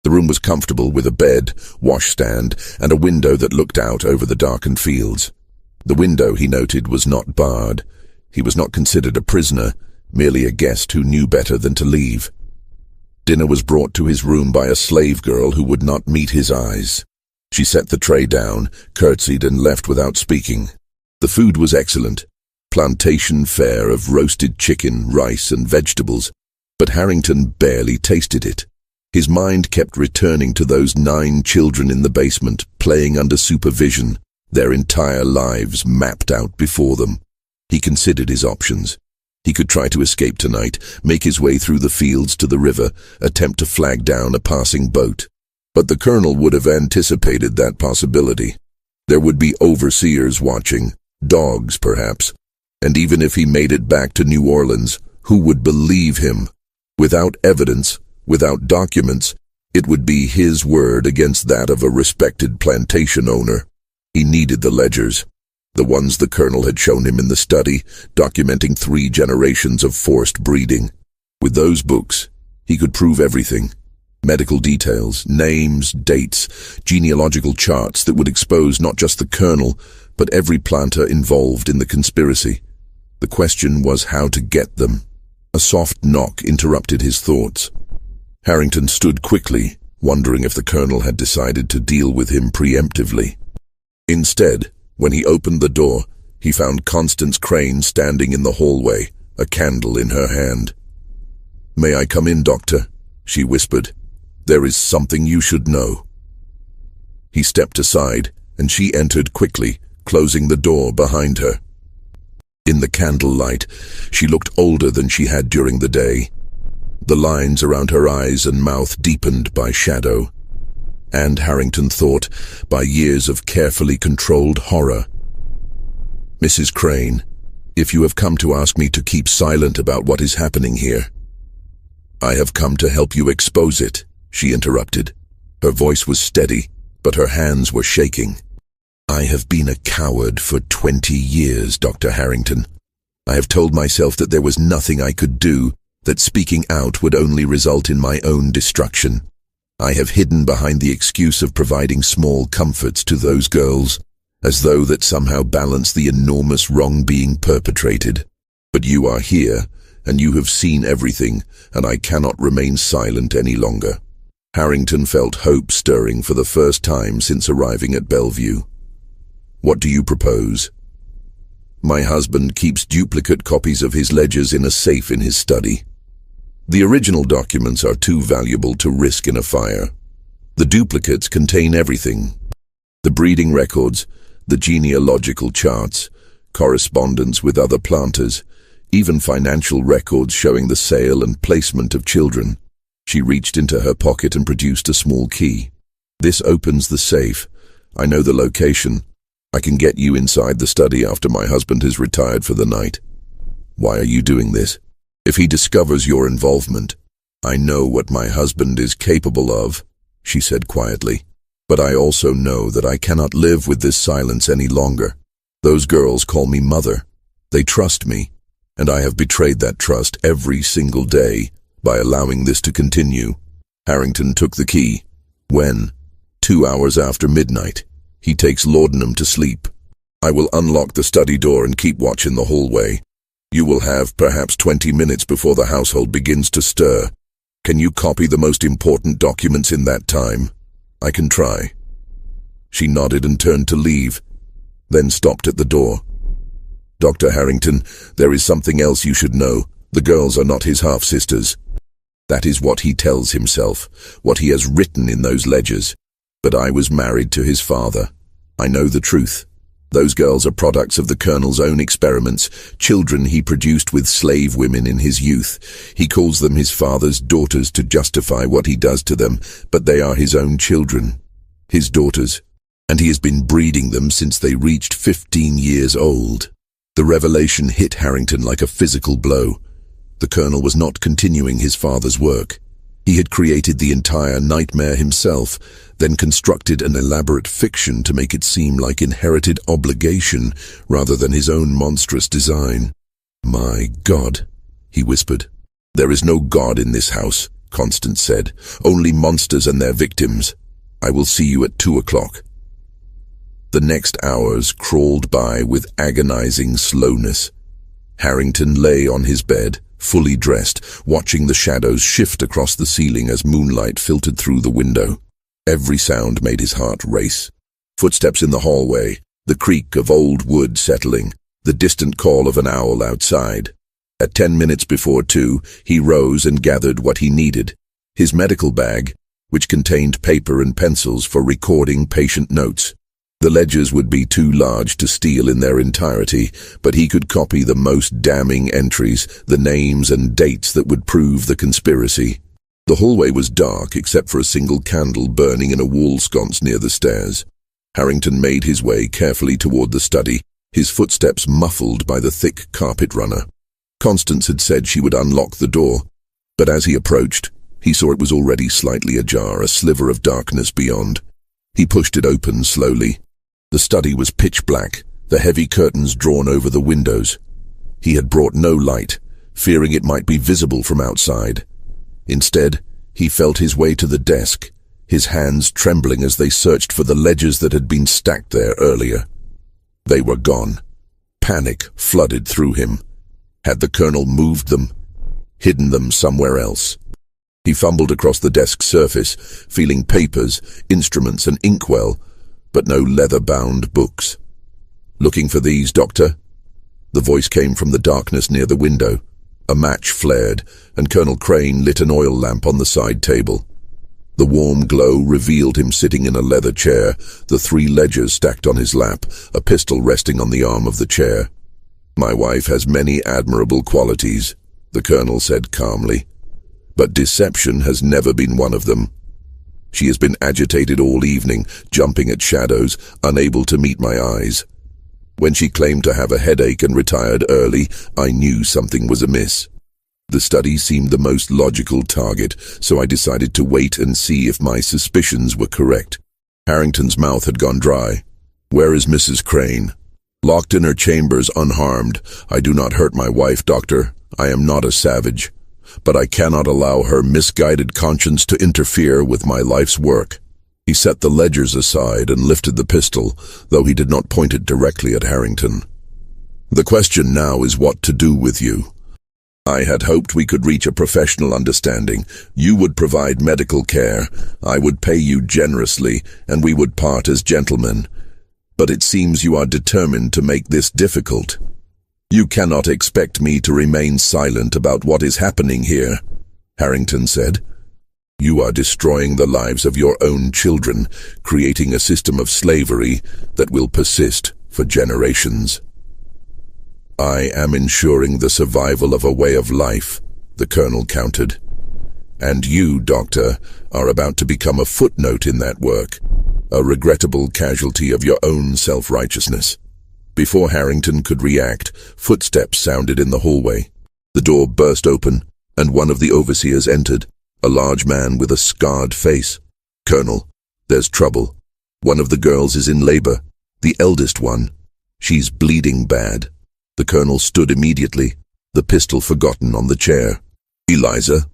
The room was comfortable with a bed, washstand, and a window that looked out over the darkened fields. The window, he noted, was not barred. He was not considered a prisoner, merely a guest who knew better than to leave. Dinner was brought to his room by a slave girl who would not meet his eyes. She set the tray down, curtsied, and left without speaking. The food was excellent. Plantation fare of roasted chicken, rice, and vegetables, but Harrington barely tasted it. His mind kept returning to those 9 children in the basement, playing under supervision, their entire lives mapped out before them. He considered his options. He could try to escape tonight, make his way through the fields to the river, attempt to flag down a passing boat. But the colonel would have anticipated that possibility. There would be overseers watching, dogs perhaps. And even if he made it back to New Orleans, who would believe him? Without evidence, without documents, it would be his word against that of a respected plantation owner. He needed the ledgers, the ones the colonel had shown him in the study, documenting 3 generations of forced breeding. With those books, he could prove everything. Medical details, names, dates, genealogical charts that would expose not just the colonel, but every planter involved in the conspiracy. The question was how to get them. A soft knock interrupted his thoughts. Harrington stood quickly, wondering if the colonel had decided to deal with him preemptively. Instead, when he opened the door, he found Constance Crane standing in the hallway, a candle in her hand. "May I come in, Doctor?" she whispered. "There is something you should know." He stepped aside, and she entered quickly, closing the door behind her. In the candlelight, she looked older than she had during the day. The lines around her eyes and mouth deepened by shadow, and, Harrington thought, by years of carefully controlled horror. "Mrs. Crane, if you have come to ask me to keep silent about what is happening here, I have come to help you expose it," she interrupted. Her voice was steady, but her hands were shaking. "I have been a coward for 20 years, Dr. Harrington. I have told myself that there was nothing I could do, that speaking out would only result in my own destruction. I have hidden behind the excuse of providing small comforts to those girls, as though that somehow balanced the enormous wrong being perpetrated. But you are here, and you have seen everything, and I cannot remain silent any longer." Harrington felt hope stirring for the first time since arriving at Bellevue. "What do you propose?" "My husband keeps duplicate copies of his ledgers in a safe in his study. The original documents are too valuable to risk in a fire. The duplicates contain everything: the breeding records, The genealogical charts, correspondence with other planters, even financial records showing the sale and placement of children. She reached into her pocket and produced a small key. "This opens the safe. I know the location. I can get you inside the study after my husband has retired for the night." "Why are you doing this?" "If he discovers your involvement, I know what my husband is capable of," she said quietly. "But I also know that I cannot live with this silence any longer. Those girls call me mother. They trust me, and I have betrayed that trust every single day by allowing this to continue." Harrington took the key. "When?" 2 hours after midnight. He takes laudanum to sleep. "I will unlock the study door and keep watch in the hallway. You will have perhaps 20 minutes before the household begins to stir. Can you copy the most important documents in that time?" "I can try." She nodded and turned to leave, then stopped at the door. "Dr. Harrington, there is something else you should know. The girls are not his half-sisters." That is what he tells himself, what he has written in those ledgers. "But I was married to his father. I know the truth. Those girls are products of the Colonel's own experiments, children he produced with slave women in his youth. He calls them his father's daughters to justify what he does to them, but they are his own children, his daughters, and he has been breeding them since they reached 15 years old." The revelation hit Harrington like a physical blow. The Colonel was not continuing his father's work. He had created the entire nightmare himself, then constructed an elaborate fiction to make it seem like inherited obligation rather than his own monstrous design. "My God," he whispered. "There is no God in this house," Constance said. "Only monsters and their victims. I will see you at 2 o'clock. The next hours crawled by with agonizing slowness. Harrington lay on his bed, fully dressed, watching the shadows shift across the ceiling as moonlight filtered through the window. Every sound made his heart race. Footsteps in the hallway, the creak of old wood settling, the distant call of an owl outside. At 10 minutes before 2, he rose and gathered what he needed. His medical bag, which contained paper and pencils for recording patient notes. The ledgers would be too large to steal in their entirety, but he could copy the most damning entries, the names and dates that would prove the conspiracy. The hallway was dark except for a single candle burning in a wall sconce near the stairs. Harrington made his way carefully toward the study, his footsteps muffled by the thick carpet runner. Constance had said she would unlock the door, but as he approached, he saw it was already slightly ajar, a sliver of darkness beyond. He pushed it open slowly. The study was pitch black, the heavy curtains drawn over the windows. He had brought no light, fearing it might be visible from outside. Instead, he felt his way to the desk, his hands trembling as they searched for the ledgers that had been stacked there earlier. They were gone. Panic flooded through him. Had the Colonel moved them, hidden them somewhere else? He fumbled across the desk surface, feeling papers, instruments, and inkwell, but no leather-bound books. "Looking for these, Doctor?" The voice came from the darkness near the window. A match flared, and Colonel Crane lit an oil lamp on the side table. The warm glow revealed him sitting in a leather chair, the 3 ledgers stacked on his lap, a pistol resting on the arm of the chair. "My wife has many admirable qualities," the Colonel said calmly, "but deception has never been one of them. She has been agitated all evening, jumping at shadows, unable to meet my eyes. When she claimed to have a headache and retired early, I knew something was amiss. The study seemed the most logical target, so I decided to wait and see if my suspicions were correct." Harrington's mouth had gone dry. "Where is Mrs. Crane?" "Locked in her chambers, unharmed. I do not hurt my wife, Doctor. I am not a savage. But I cannot allow her misguided conscience to interfere with my life's work." He set the ledgers aside and lifted the pistol, though he did not point it directly at Harrington. "The question now is what to do with you. I had hoped we could reach a professional understanding. You would provide medical care, I would pay you generously, and we would part as gentlemen. But it seems you are determined to make this difficult. You cannot expect me to remain silent about what is happening here," Harrington said. You are destroying the lives of your own children, creating a system of slavery that will persist for generations. I am ensuring the survival of a way of life, the colonel countered. And you, Doctor, are about to become a footnote in that work, a regrettable casualty of your own self-righteousness. Before Harrington could react, footsteps sounded in the hallway. The door burst open, and one of the overseers entered, a large man with a scarred face. "Colonel, there's trouble. One of the girls is in labor, the eldest one. She's bleeding bad." The colonel stood immediately, the pistol forgotten on the chair. "Eliza,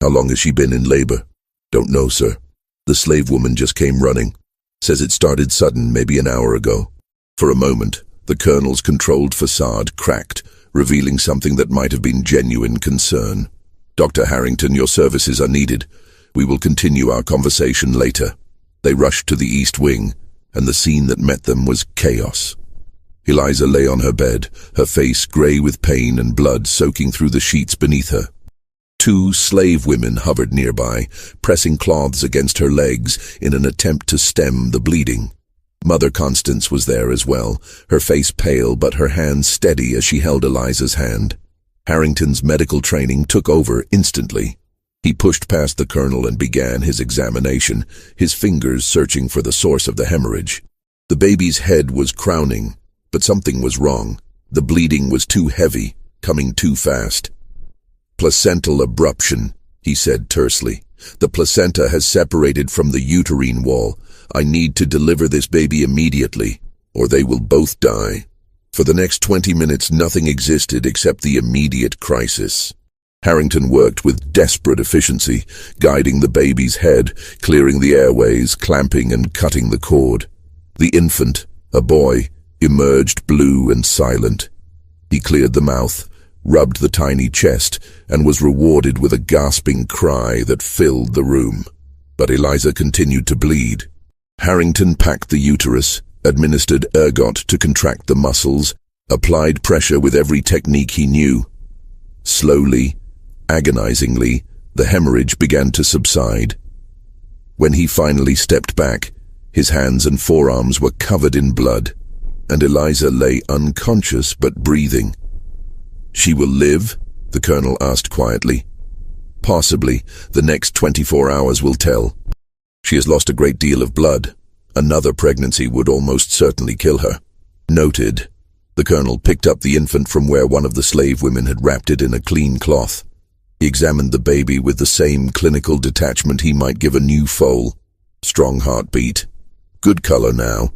how long has she been in labor?" "Don't know, sir. The slave woman just came running. Says it started sudden, maybe an hour ago." For a moment, the colonel's controlled facade cracked, revealing something that might have been genuine concern. "Dr. Harrington, your services are needed. We will continue our conversation later." They rushed to the east wing, and the scene that met them was chaos. Eliza lay on her bed, her face gray with pain and blood soaking through the sheets beneath her. Two slave women hovered nearby, pressing cloths against her legs in an attempt to stem the bleeding. Mother Constance was there as well, her face pale but her hands steady as she held Eliza's hand. Harrington's medical training took over instantly. He pushed past the colonel and began his examination, his fingers searching for the source of the hemorrhage. The baby's head was crowning, but something was wrong. The bleeding was too heavy, coming too fast. "Placental abruption," he said tersely. "The placenta has separated from the uterine wall. I need to deliver this baby immediately, or they will both die." For the next 20 minutes, nothing existed except the immediate crisis. Harrington worked with desperate efficiency, guiding the baby's head, clearing the airways, clamping and cutting the cord. The infant, a boy, emerged blue and silent. He cleared the mouth, rubbed the tiny chest, and was rewarded with a gasping cry that filled the room. But Eliza continued to bleed. Harrington packed the uterus, administered ergot to contract the muscles, applied pressure with every technique he knew. Slowly, agonizingly, the hemorrhage began to subside. When he finally stepped back, his hands and forearms were covered in blood, and Eliza lay unconscious but breathing. "She will live?" the colonel asked quietly. "Possibly. The next 24 hours will tell. She has lost a great deal of blood. Another pregnancy would almost certainly kill her." "Noted." The colonel picked up the infant from where one of the slave women had wrapped it in a clean cloth. He examined the baby with the same clinical detachment he might give a new foal. Strong heartbeat. Good color now.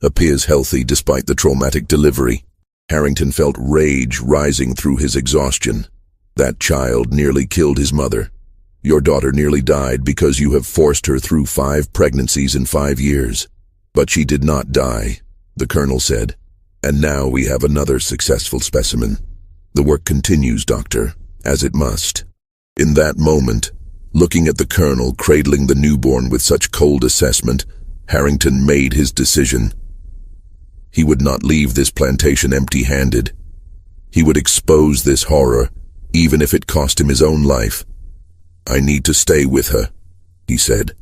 Appears healthy despite the traumatic delivery. Harrington felt rage rising through his exhaustion. That child nearly killed his mother. Your daughter nearly died because you have forced her through 5 pregnancies in 5 years. But she did not die, the colonel said. And now we have another successful specimen. The work continues, Doctor, as it must. In that moment, looking at the colonel cradling the newborn with such cold assessment, Harrington made his decision. He would not leave this plantation empty-handed. He would expose this horror, even if it cost him his own life. "I need to stay with her," he said.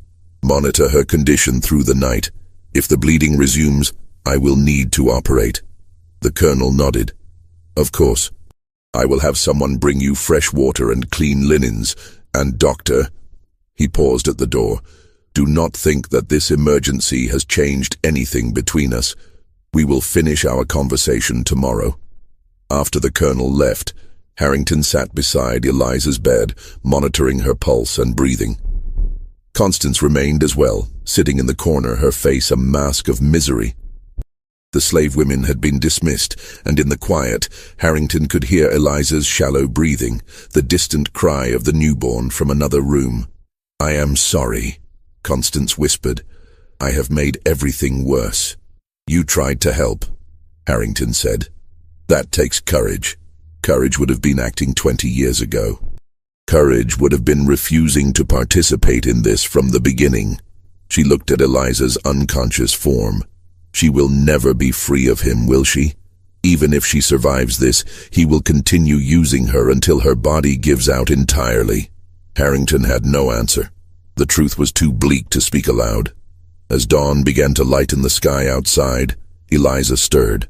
"Monitor her condition through the night. If the bleeding resumes, I will need to operate." The colonel nodded. "Of course. I will have someone bring you fresh water and clean linens. And, Doctor," he paused at the door, "do not think that this emergency has changed anything between us. We will finish our conversation tomorrow." After the colonel left, Harrington sat beside Eliza's bed, monitoring her pulse and breathing. Constance remained as well, sitting in the corner, her face a mask of misery. The slave women had been dismissed, and in the quiet, Harrington could hear Eliza's shallow breathing, the distant cry of the newborn from another room. "I am sorry," Constance whispered. "I have made everything worse." "You tried to help," Harrington said. "That takes courage. Courage would have been acting 20 years ago. Courage would have been refusing to participate in this from the beginning." She looked at Eliza's unconscious form. "She will never be free of him, will she? Even if she survives this, he will continue using her until her body gives out entirely." Harrington had no answer. The truth was too bleak to speak aloud. As dawn began to lighten the sky outside, Eliza stirred.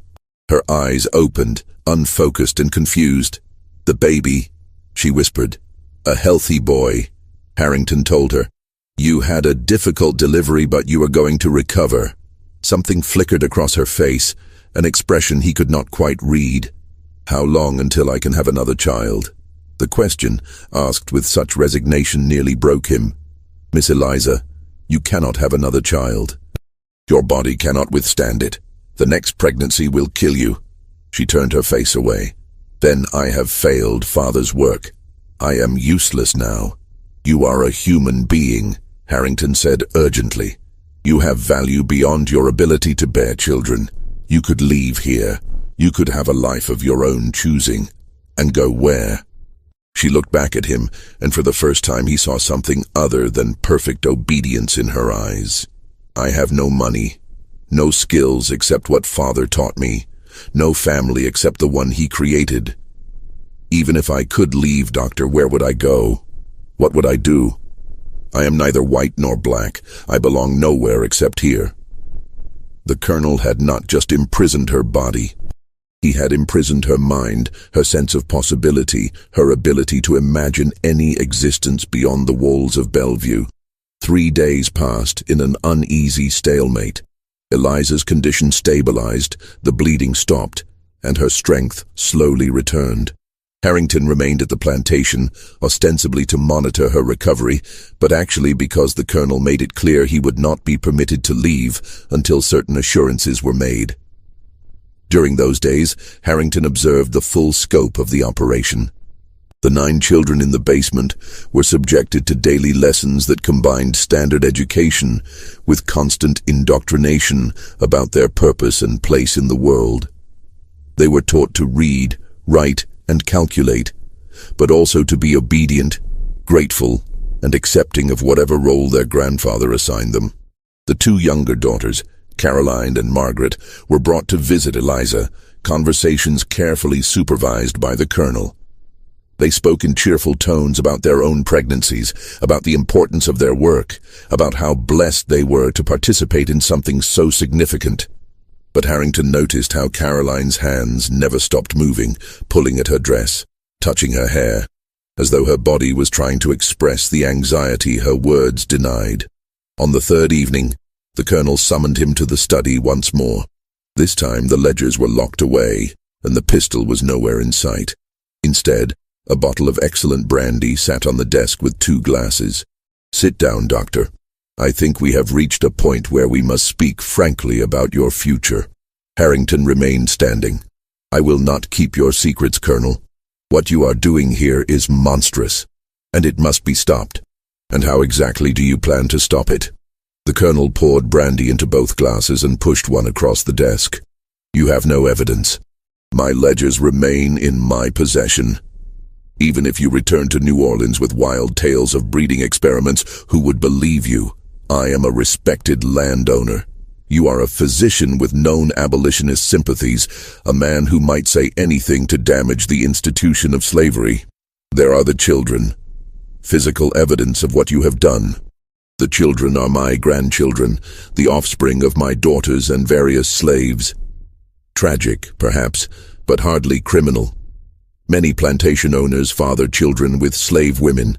Her eyes opened, unfocused and confused. "The baby," she whispered. "A healthy boy," Harrington told her. "You had a difficult delivery, but you are going to recover." Something flickered across her face, an expression he could not quite read. "How long until I can have another child?" The question, asked with such resignation, nearly broke him. "Miss Eliza, you cannot have another child. Your body cannot withstand it. The next pregnancy will kill you." She turned her face away. "Then I have failed Father's work. I am useless now." "You are a human being," Harrington said urgently. "You have value beyond your ability to bear children. You could leave here. You could have a life of your own choosing. And go where?" She looked back at him, and for the first time he saw something other than perfect obedience in her eyes. "I have no money, no skills except what Father taught me, no family except the one he created. Even if I could leave, Doctor, where would I go? What would I do? I am neither white nor black. I belong nowhere except here." The Colonel had not just imprisoned her body. He had imprisoned her mind, her sense of possibility, her ability to imagine any existence beyond the walls of Bellevue. 3 days passed in an uneasy stalemate. Eliza's condition stabilized, the bleeding stopped, and her strength slowly returned. Harrington remained at the plantation, ostensibly to monitor her recovery, but actually because the Colonel made it clear he would not be permitted to leave until certain assurances were made. During those days, Harrington observed the full scope of the operation. The 9 children in the basement were subjected to daily lessons that combined standard education with constant indoctrination about their purpose and place in the world. They were taught to read, write, and calculate, but also to be obedient, grateful, and accepting of whatever role their grandfather assigned them. The 2 younger daughters, Caroline and Margaret, were brought to visit Eliza, conversations carefully supervised by the Colonel. They spoke in cheerful tones about their own pregnancies, about the importance of their work, about how blessed they were to participate in something so significant. But Harrington noticed how Caroline's hands never stopped moving, pulling at her dress, touching her hair, as though her body was trying to express the anxiety her words denied. On the 3rd evening, the Colonel summoned him to the study once more. This time the ledgers were locked away, and the pistol was nowhere in sight. Instead, a bottle of excellent brandy sat on the desk with 2 glasses. "Sit down, Doctor. I think we have reached a point where we must speak frankly about your future." Harrington remained standing. "I will not keep your secrets, Colonel. What you are doing here is monstrous, and it must be stopped. And how exactly do you plan to stop it?" The Colonel poured brandy into both glasses and pushed one across the desk. "You have no evidence. My ledgers remain in my possession. Even if you return to New Orleans with wild tales of breeding experiments, who would believe you? I am a respected landowner. You are a physician with known abolitionist sympathies, a man who might say anything to damage the institution of slavery. There are the children. Physical evidence of what you have done. The children are my grandchildren, the offspring of my daughters and various slaves. Tragic, perhaps, but hardly criminal. Many plantation owners father children with slave women.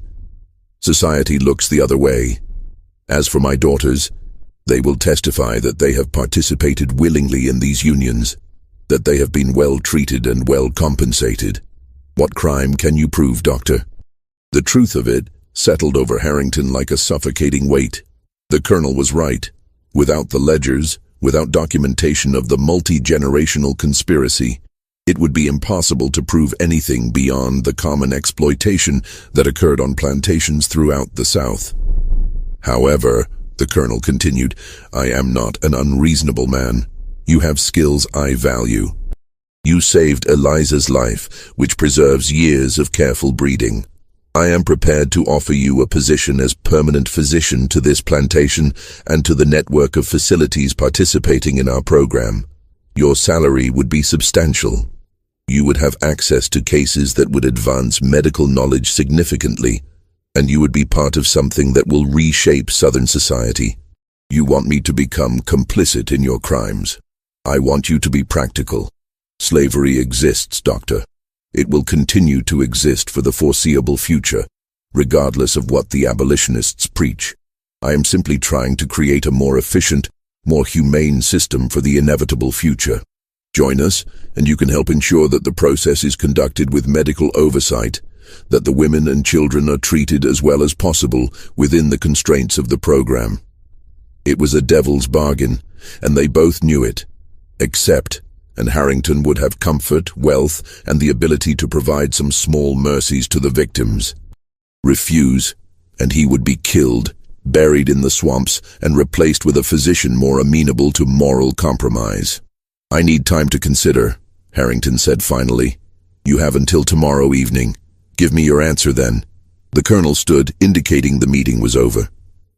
Society looks the other way. As for my daughters, they will testify that they have participated willingly in these unions, that they have been well treated and well compensated. What crime can you prove, Doctor?" The truth of it settled over Harrington like a suffocating weight. The Colonel was right. Without the ledgers, without documentation of the multi-generational conspiracy, it would be impossible to prove anything beyond the common exploitation that occurred on plantations throughout the South. "However," the Colonel continued, "I am not an unreasonable man. You have skills I value. You saved Eliza's life, which preserves years of careful breeding. I am prepared to offer you a position as permanent physician to this plantation and to the network of facilities participating in our program. Your salary would be substantial. You would have access to cases that would advance medical knowledge significantly, and you would be part of something that will reshape Southern society. You want me to become complicit in your crimes. I want you to be practical. Slavery exists, Doctor. It will continue to exist for the foreseeable future, regardless of what the abolitionists preach. I am simply trying to create a more efficient, more humane system for the inevitable future. Join us, and you can help ensure that the process is conducted with medical oversight, that the women and children are treated as well as possible within the constraints of the program. It was a devil's bargain, and they both knew it. Accept, and Harrington would have comfort, wealth, and the ability to provide some small mercies to the victims. Refuse, and he would be killed, buried in the swamps, and replaced with a physician more amenable to moral compromise. I need time to consider, Harrington said finally. You have until tomorrow evening. Give me your answer then. The colonel stood, indicating the meeting was over.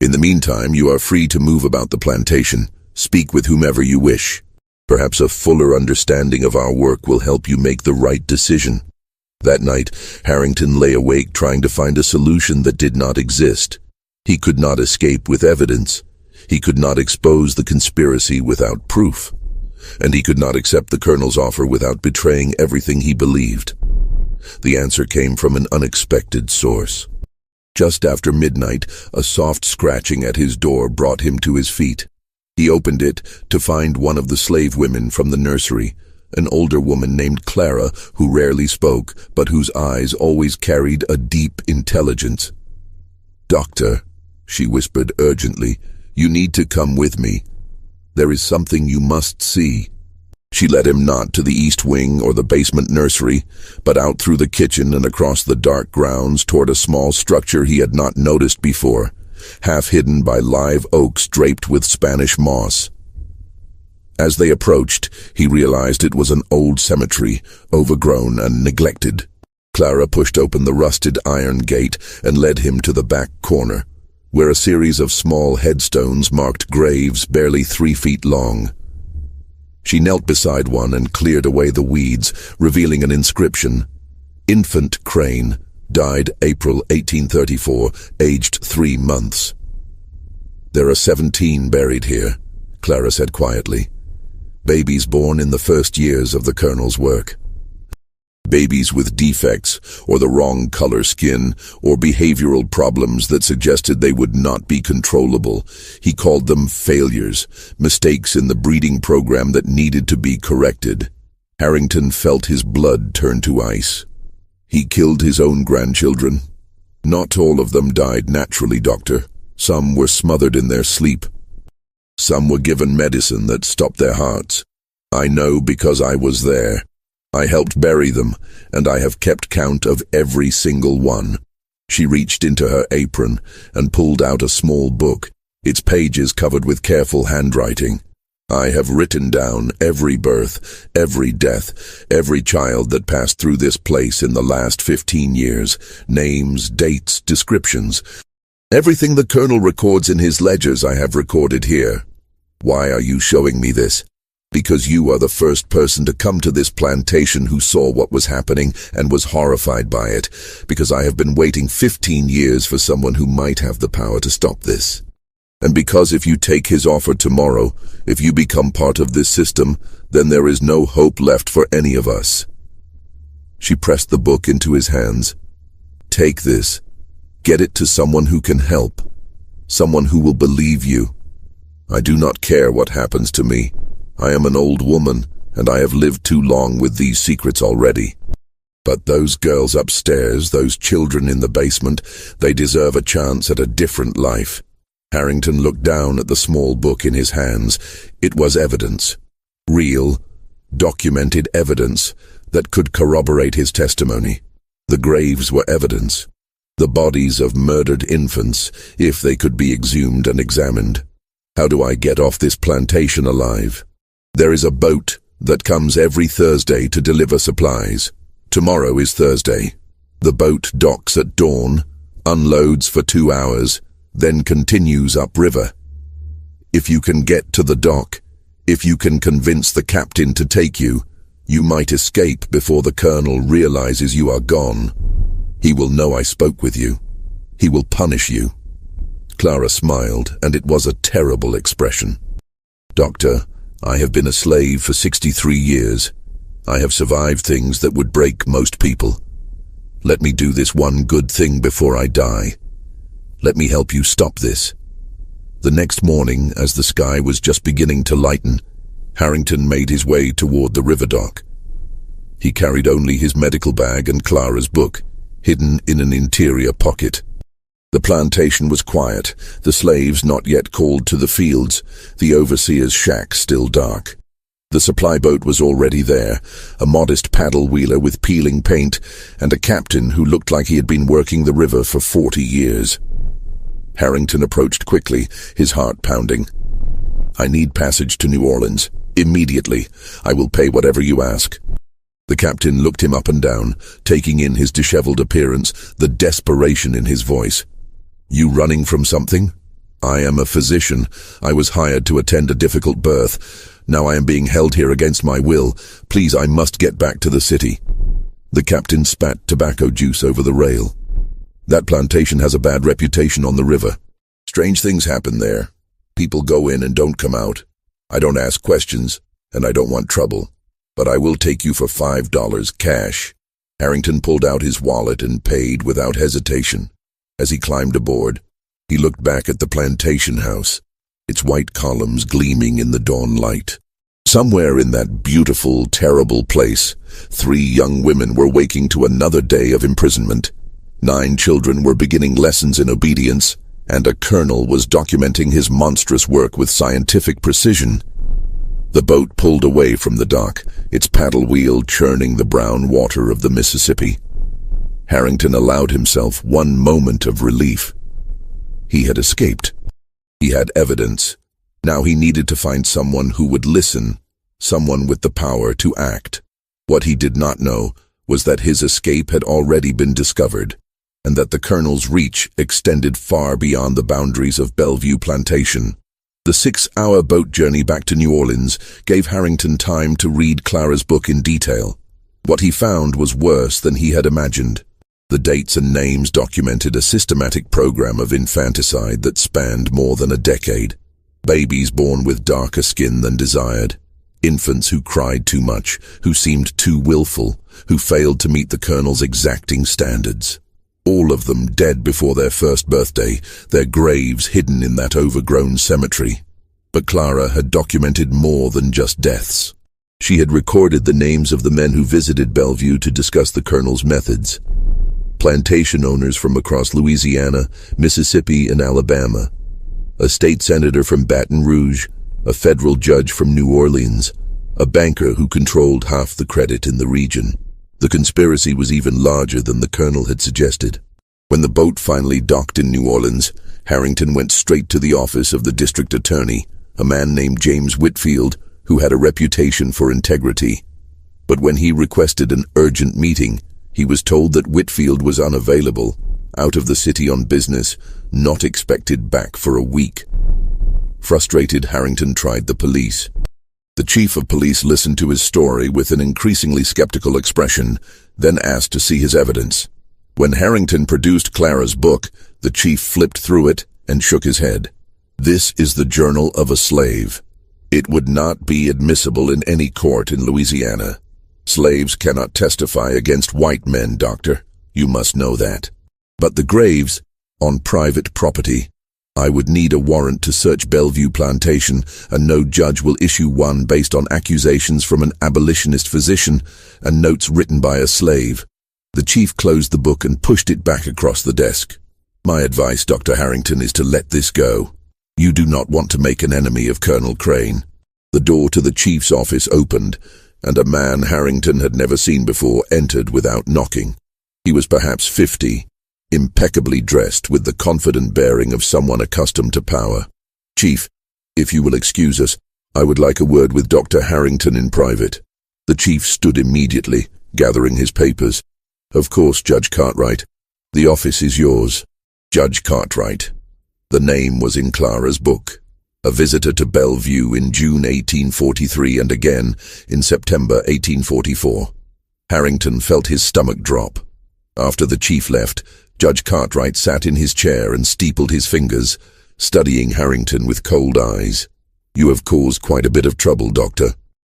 In the meantime, you are free to move about the plantation. Speak with whomever you wish. Perhaps a fuller understanding of our work will help you make the right decision. That night, Harrington lay awake trying to find a solution that did not exist. He could not escape with evidence. He could not expose the conspiracy without proof. And he could not accept the colonel's offer without betraying everything he believed. The answer came from an unexpected source. Just after midnight, a soft scratching at his door brought him to his feet. He opened it to find one of the slave women from the nursery, an older woman named Clara who rarely spoke, but whose eyes always carried a deep intelligence. "Doctor," she whispered urgently, "you need to come with me. There is something you must see." She led him not to the east wing or the basement nursery, but out through the kitchen and across the dark grounds toward a small structure he had not noticed before, half hidden by live oaks draped with Spanish moss. As they approached, he realized it was an old cemetery, overgrown and neglected. Clara pushed open the rusted iron gate and led him to the back corner, where a series of small headstones marked graves barely 3 feet long. She knelt beside one and cleared away the weeds, revealing an inscription. Infant Crane, died April 1834, aged 3 months. "There are 17 buried here," Clara said quietly. "Babies born in the first years of the colonel's work. Babies with defects, or the wrong color skin, or behavioral problems that suggested they would not be controllable. He called them failures, mistakes in the breeding program that needed to be corrected." Harrington felt his blood turn to ice. He killed his own grandchildren. "Not all of them died naturally, Doctor. Some were smothered in their sleep. Some were given medicine that stopped their hearts. I know because I was there. I helped bury them, and I have kept count of every single one." She reached into her apron and pulled out a small book, its pages covered with careful handwriting. "I have written down every birth, every death, every child that passed through this place in the last 15 years, names, dates, descriptions. Everything the colonel records in his ledgers I have recorded here. Why are you showing me this? Because you are the first person to come to this plantation who saw what was happening and was horrified by it, because I have been waiting 15 years for someone who might have the power to stop this. And because if you take his offer tomorrow, if you become part of this system, then there is no hope left for any of us." She pressed the book into his hands. "Take this. Get it to someone who can help. Someone who will believe you. I do not care what happens to me. I am an old woman, and I have lived too long with these secrets already. But those girls upstairs, those children in the basement, they deserve a chance at a different life." Harrington looked down at the small book in his hands. It was evidence. Real, documented evidence that could corroborate his testimony. The graves were evidence. The bodies of murdered infants, if they could be exhumed and examined. How do I get off this plantation alive? There is a boat that comes every Thursday to deliver supplies. Tomorrow is Thursday. The boat docks at dawn, unloads for 2 hours, then continues upriver. If you can get to the dock, if you can convince the captain to take you, you might escape before the colonel realizes you are gone. He will know I spoke with you. He will punish you." Clara smiled, and it was a terrible expression. "Doctor, I have been a slave for 63 years. I have survived things that would break most people. Let me do this one good thing before I die. Let me help you stop this." The next morning, as the sky was just beginning to lighten, Harrington made his way toward the river dock. He carried only his medical bag and Clara's book, hidden in an interior pocket. The plantation was quiet, the slaves not yet called to the fields, the overseer's shack still dark. The supply boat was already there, a modest paddle-wheeler with peeling paint, and a captain who looked like he had been working the river for 40 years. Harrington approached quickly, his heart pounding. "I need passage to New Orleans. Immediately. I will pay whatever you ask." The captain looked him up and down, taking in his disheveled appearance, the desperation in his voice. "You running from something? I am a physician. I was hired to attend a difficult birth. Now I am being held here against my will. Please, I must get back to the city." The captain spat tobacco juice over the rail. "That plantation has a bad reputation on the river. Strange things happen there. People go in and don't come out. I don't ask questions, and I don't want trouble. But I will take you for $5 cash." Harrington pulled out his wallet and paid without hesitation. As he climbed aboard, he looked back at the plantation house, its white columns gleaming in the dawn light. Somewhere in that beautiful, terrible place, 3 young women were waking to another day of imprisonment. 9 children were beginning lessons in obedience, and a colonel was documenting his monstrous work with scientific precision. The boat pulled away from the dock, its paddle wheel churning the brown water of the Mississippi. Harrington allowed himself one moment of relief. He had escaped. He had evidence. Now he needed to find someone who would listen, someone with the power to act. What he did not know was that his escape had already been discovered, and that the colonel's reach extended far beyond the boundaries of Bellevue Plantation. The 6-hour boat journey back to New Orleans gave Harrington time to read Clara's book in detail. What he found was worse than he had imagined. The dates and names documented a systematic program of infanticide that spanned more than a decade. Babies born with darker skin than desired. Infants who cried too much, who seemed too willful, who failed to meet the colonel's exacting standards. All of them dead before their first birthday, their graves hidden in that overgrown cemetery. But Clara had documented more than just deaths. She had recorded the names of the men who visited Bellevue to discuss the colonel's methods. Plantation owners from across Louisiana, Mississippi, and Alabama. A state senator from Baton Rouge, a federal judge from New Orleans, a banker who controlled half the credit in the region. The conspiracy was even larger than the colonel had suggested. When the boat finally docked in New Orleans, Harrington went straight to the office of the district attorney, a man named James Whitfield, who had a reputation for integrity. But when he requested an urgent meeting, he was told that Whitfield was unavailable, out of the city on business, not expected back for a week. Frustrated, Harrington tried the police. The chief of police listened to his story with an increasingly skeptical expression, then asked to see his evidence. When Harrington produced Clara's book, the chief flipped through it and shook his head. "This is the journal of a slave. It would not be admissible in any court in Louisiana. Slaves cannot testify against white men, doctor. You must know that. But the graves, on private property. I would need a warrant to search Bellevue Plantation, and no judge will issue one based on accusations from an abolitionist physician and notes written by a slave." The chief closed the book and pushed it back across the desk. "My advice, Dr. Harrington, is to let this go. You do not want to make an enemy of Colonel Crane." The door to the chief's office opened, and a man Harrington had never seen before entered without knocking. He was perhaps 50, impeccably dressed with the confident bearing of someone accustomed to power. "Chief, if you will excuse us, I would like a word with Dr. Harrington in private." The chief stood immediately, gathering his papers. "Of course, Judge Cartwright. The office is yours." Judge Cartwright. The name was in Clara's book. A visitor to Bellevue in June 1843 and again in September 1844. Harrington felt his stomach drop. After the chief left, Judge Cartwright sat in his chair and steepled his fingers, studying Harrington with cold eyes. "You have caused quite a bit of trouble, Doctor.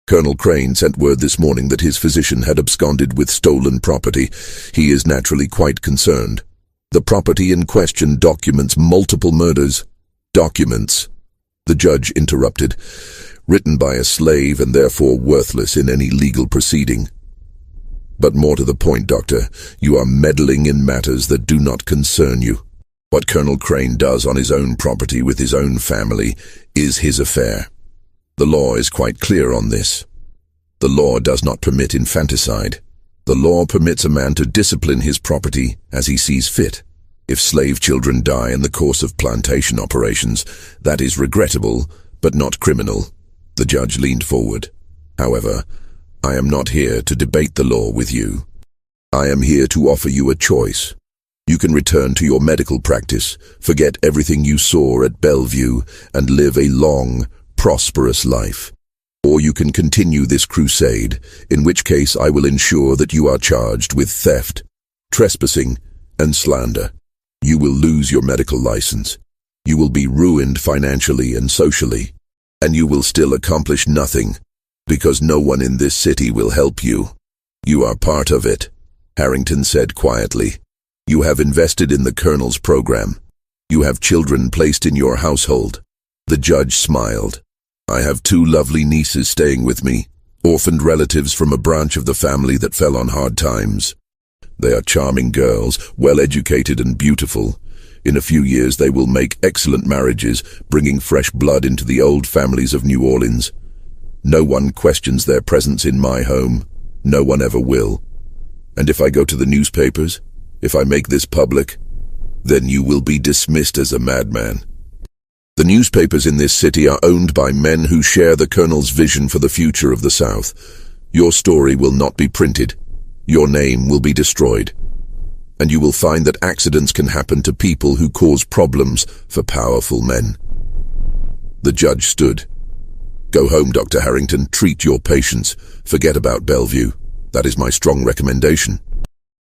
Colonel Crane sent word this morning that his physician had absconded with stolen property. He is naturally quite concerned. The property in question documents multiple murders." "Documents," the judge interrupted, "written by a slave and therefore worthless in any legal proceeding. But more to the point, Doctor, you are meddling in matters that do not concern you. What Colonel Crane does on his own property with his own family is his affair. The law is quite clear on this. The law does not permit infanticide. The law permits a man to discipline his property as he sees fit. If slave children die in the course of plantation operations, that is regrettable, but not criminal." The judge leaned forward. "However, I am not here to debate the law with you. I am here to offer you a choice. You can return to your medical practice, forget everything you saw at Bellevue, and live a long, prosperous life. Or you can continue this crusade, in which case I will ensure that you are charged with theft, trespassing, and slander. You will lose your medical license. You will be ruined financially and socially, and you will still accomplish nothing, because no one in this city will help you. You are part of it," Harrington said quietly. "You have invested in the Colonel's program. You have children placed in your household." The judge smiled. "I have 2 lovely nieces staying with me, orphaned relatives from a branch of the family that fell on hard times. They are charming girls, well-educated and beautiful. In a few years they will make excellent marriages, bringing fresh blood into the old families of New Orleans. No one questions their presence in my home. No one ever will. And if I go to the newspapers, if I make this public, then you will be dismissed as a madman. The newspapers in this city are owned by men who share the Colonel's vision for the future of the South. Your story will not be printed. Your name will be destroyed. And you will find that accidents can happen to people who cause problems for powerful men." The judge stood. "Go home, Dr. Harrington. Treat your patients. Forget about Bellevue. That is my strong recommendation."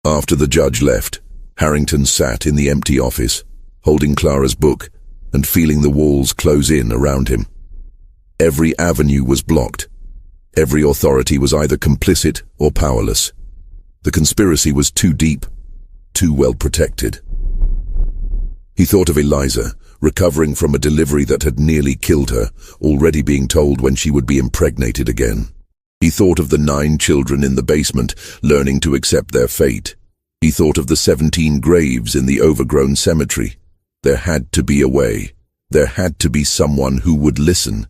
After the judge left, Harrington sat in the empty office, holding Clara's book and feeling the walls close in around him. Every avenue was blocked. Every authority was either complicit or powerless. The conspiracy was too deep, too well protected. He thought of Eliza, recovering from a delivery that had nearly killed her, already being told when she would be impregnated again. He thought of the 9 children in the basement, learning to accept their fate. He thought of the 17 graves in the overgrown cemetery. There had to be a way. There had to be someone who would listen.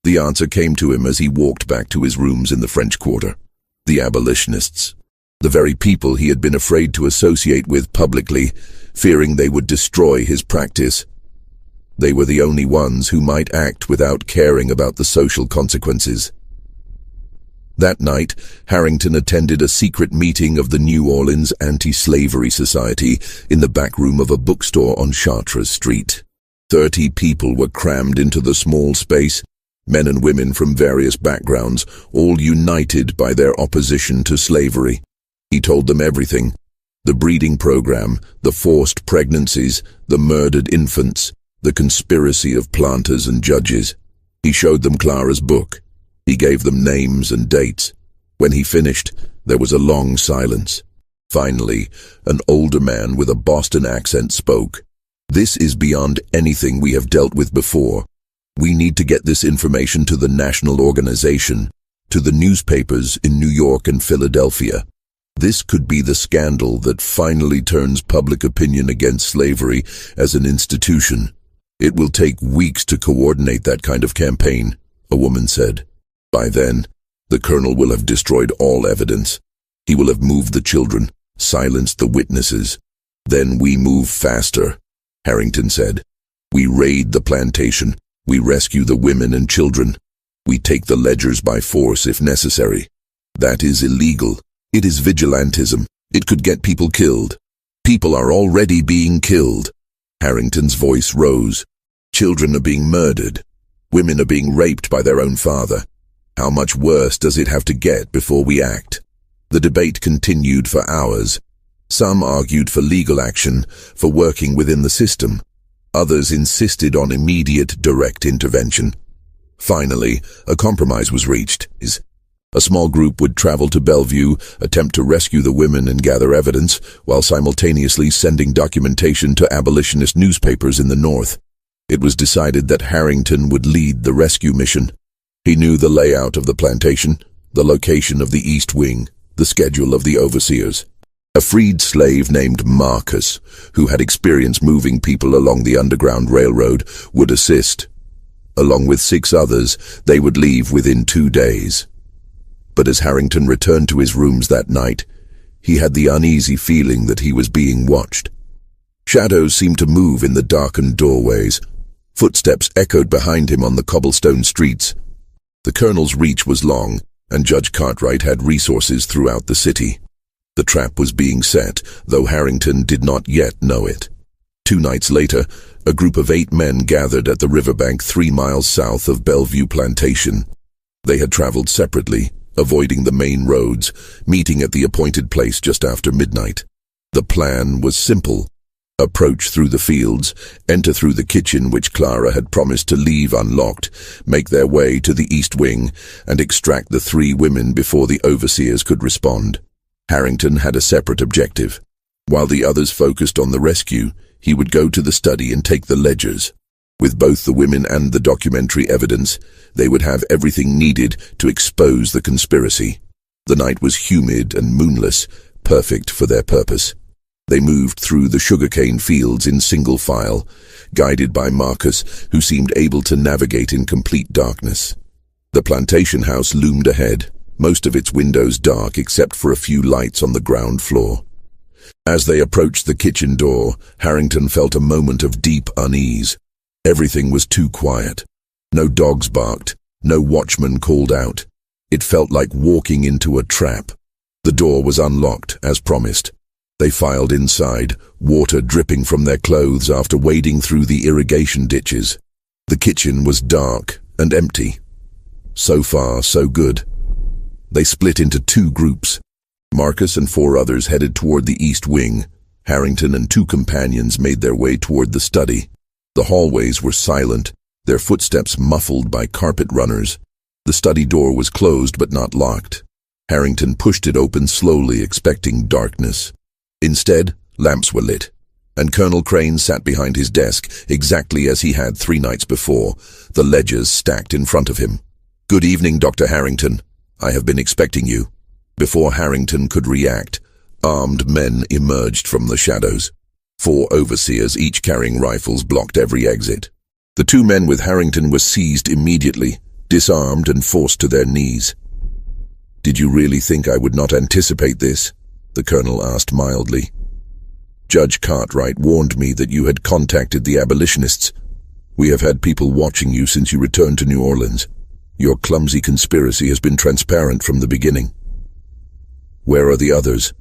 The answer came to him as he walked back to his rooms in the French Quarter. The abolitionists. The very people he had been afraid to associate with publicly, fearing they would destroy his practice. They were the only ones who might act without caring about the social consequences. That night, Harrington attended a secret meeting of the New Orleans Anti-Slavery Society in the back room of a bookstore on Chartres Street. 30 people were crammed into the small space, men and women from various backgrounds, all united by their opposition to slavery. He told them everything: the breeding program, the forced pregnancies, the murdered infants, the conspiracy of planters and judges. He showed them Clara's book. He gave them names and dates. When he finished, there was a long silence. Finally, an older man with a Boston accent spoke. "This is beyond anything we have dealt with before. We need to get this information to the national organization, to the newspapers in New York and Philadelphia. This could be the scandal that finally turns public opinion against slavery as an institution." "It will take weeks to coordinate that kind of campaign," a woman said. "By then, the Colonel will have destroyed all evidence. He will have moved the children, silenced the witnesses. Then we move faster," Harrington said. "We raid the plantation. We rescue the women and children. We take the ledgers by force if necessary. That is illegal. It is vigilantism. It could get people killed. People are already being killed." Harrington's voice rose. "Children are being murdered. Women are being raped by their own father. How much worse does it have to get before we act?" The debate continued for hours. Some argued for legal action, for working within the system. Others insisted on immediate, direct intervention. Finally, a compromise was reached. A small group would travel to Bellevue, attempt to rescue the women and gather evidence, while simultaneously sending documentation to abolitionist newspapers in the North. It was decided that Harrington would lead the rescue mission. He knew the layout of the plantation, the location of the East Wing, the schedule of the overseers. A freed slave named Marcus, who had experience moving people along the Underground Railroad, would assist. Along with 6 others, they would leave within 2 days. But as Harrington returned to his rooms that night, he had the uneasy feeling that he was being watched. Shadows seemed to move in the darkened doorways. Footsteps echoed behind him on the cobblestone streets. The colonel's reach was long, and Judge Cartwright had resources throughout the city. The trap was being set, though Harrington did not yet know it. 2 nights later, a group of 8 men gathered at the riverbank 3 miles south of Bellevue Plantation. They had traveled separately, avoiding the main roads, meeting at the appointed place just after midnight. The plan was simple. Approach through the fields, enter through the kitchen which Clara had promised to leave unlocked, make their way to the East Wing, and extract the 3 women before the overseers could respond. Harrington had a separate objective. While the others focused on the rescue, he would go to the study and take the ledgers. With both the women and the documentary evidence, they would have everything needed to expose the conspiracy. The night was humid and moonless, perfect for their purpose. They moved through the sugarcane fields in single file, guided by Marcus, who seemed able to navigate in complete darkness. The plantation house loomed ahead, most of its windows dark except for a few lights on the ground floor. As they approached the kitchen door, Harrington felt a moment of deep unease. Everything was too quiet. No dogs barked, no watchman called out. It felt like walking into a trap. The door was unlocked, as promised. They filed inside, water dripping from their clothes after wading through the irrigation ditches. The kitchen was dark and empty. So far, so good. They split into 2 groups. Marcus and 4 others headed toward the East Wing. Harrington and 2 companions made their way toward the study. The hallways were silent, their footsteps muffled by carpet runners. The study door was closed but not locked. Harrington pushed it open slowly, expecting darkness. Instead, lamps were lit, and Colonel Crane sat behind his desk, exactly as he had 3 nights before, the ledgers stacked in front of him. "Good evening, Dr. Harrington. I have been expecting you." Before Harrington could react, armed men emerged from the shadows. 4 overseers, each carrying rifles, blocked every exit. The 2 men with Harrington were seized immediately, disarmed and forced to their knees. "Did you really think I would not anticipate this?" the colonel asked mildly. "Judge Cartwright warned me that you had contacted the abolitionists. We have had people watching you since you returned to New Orleans. Your clumsy conspiracy has been transparent from the beginning." "Where are the others?"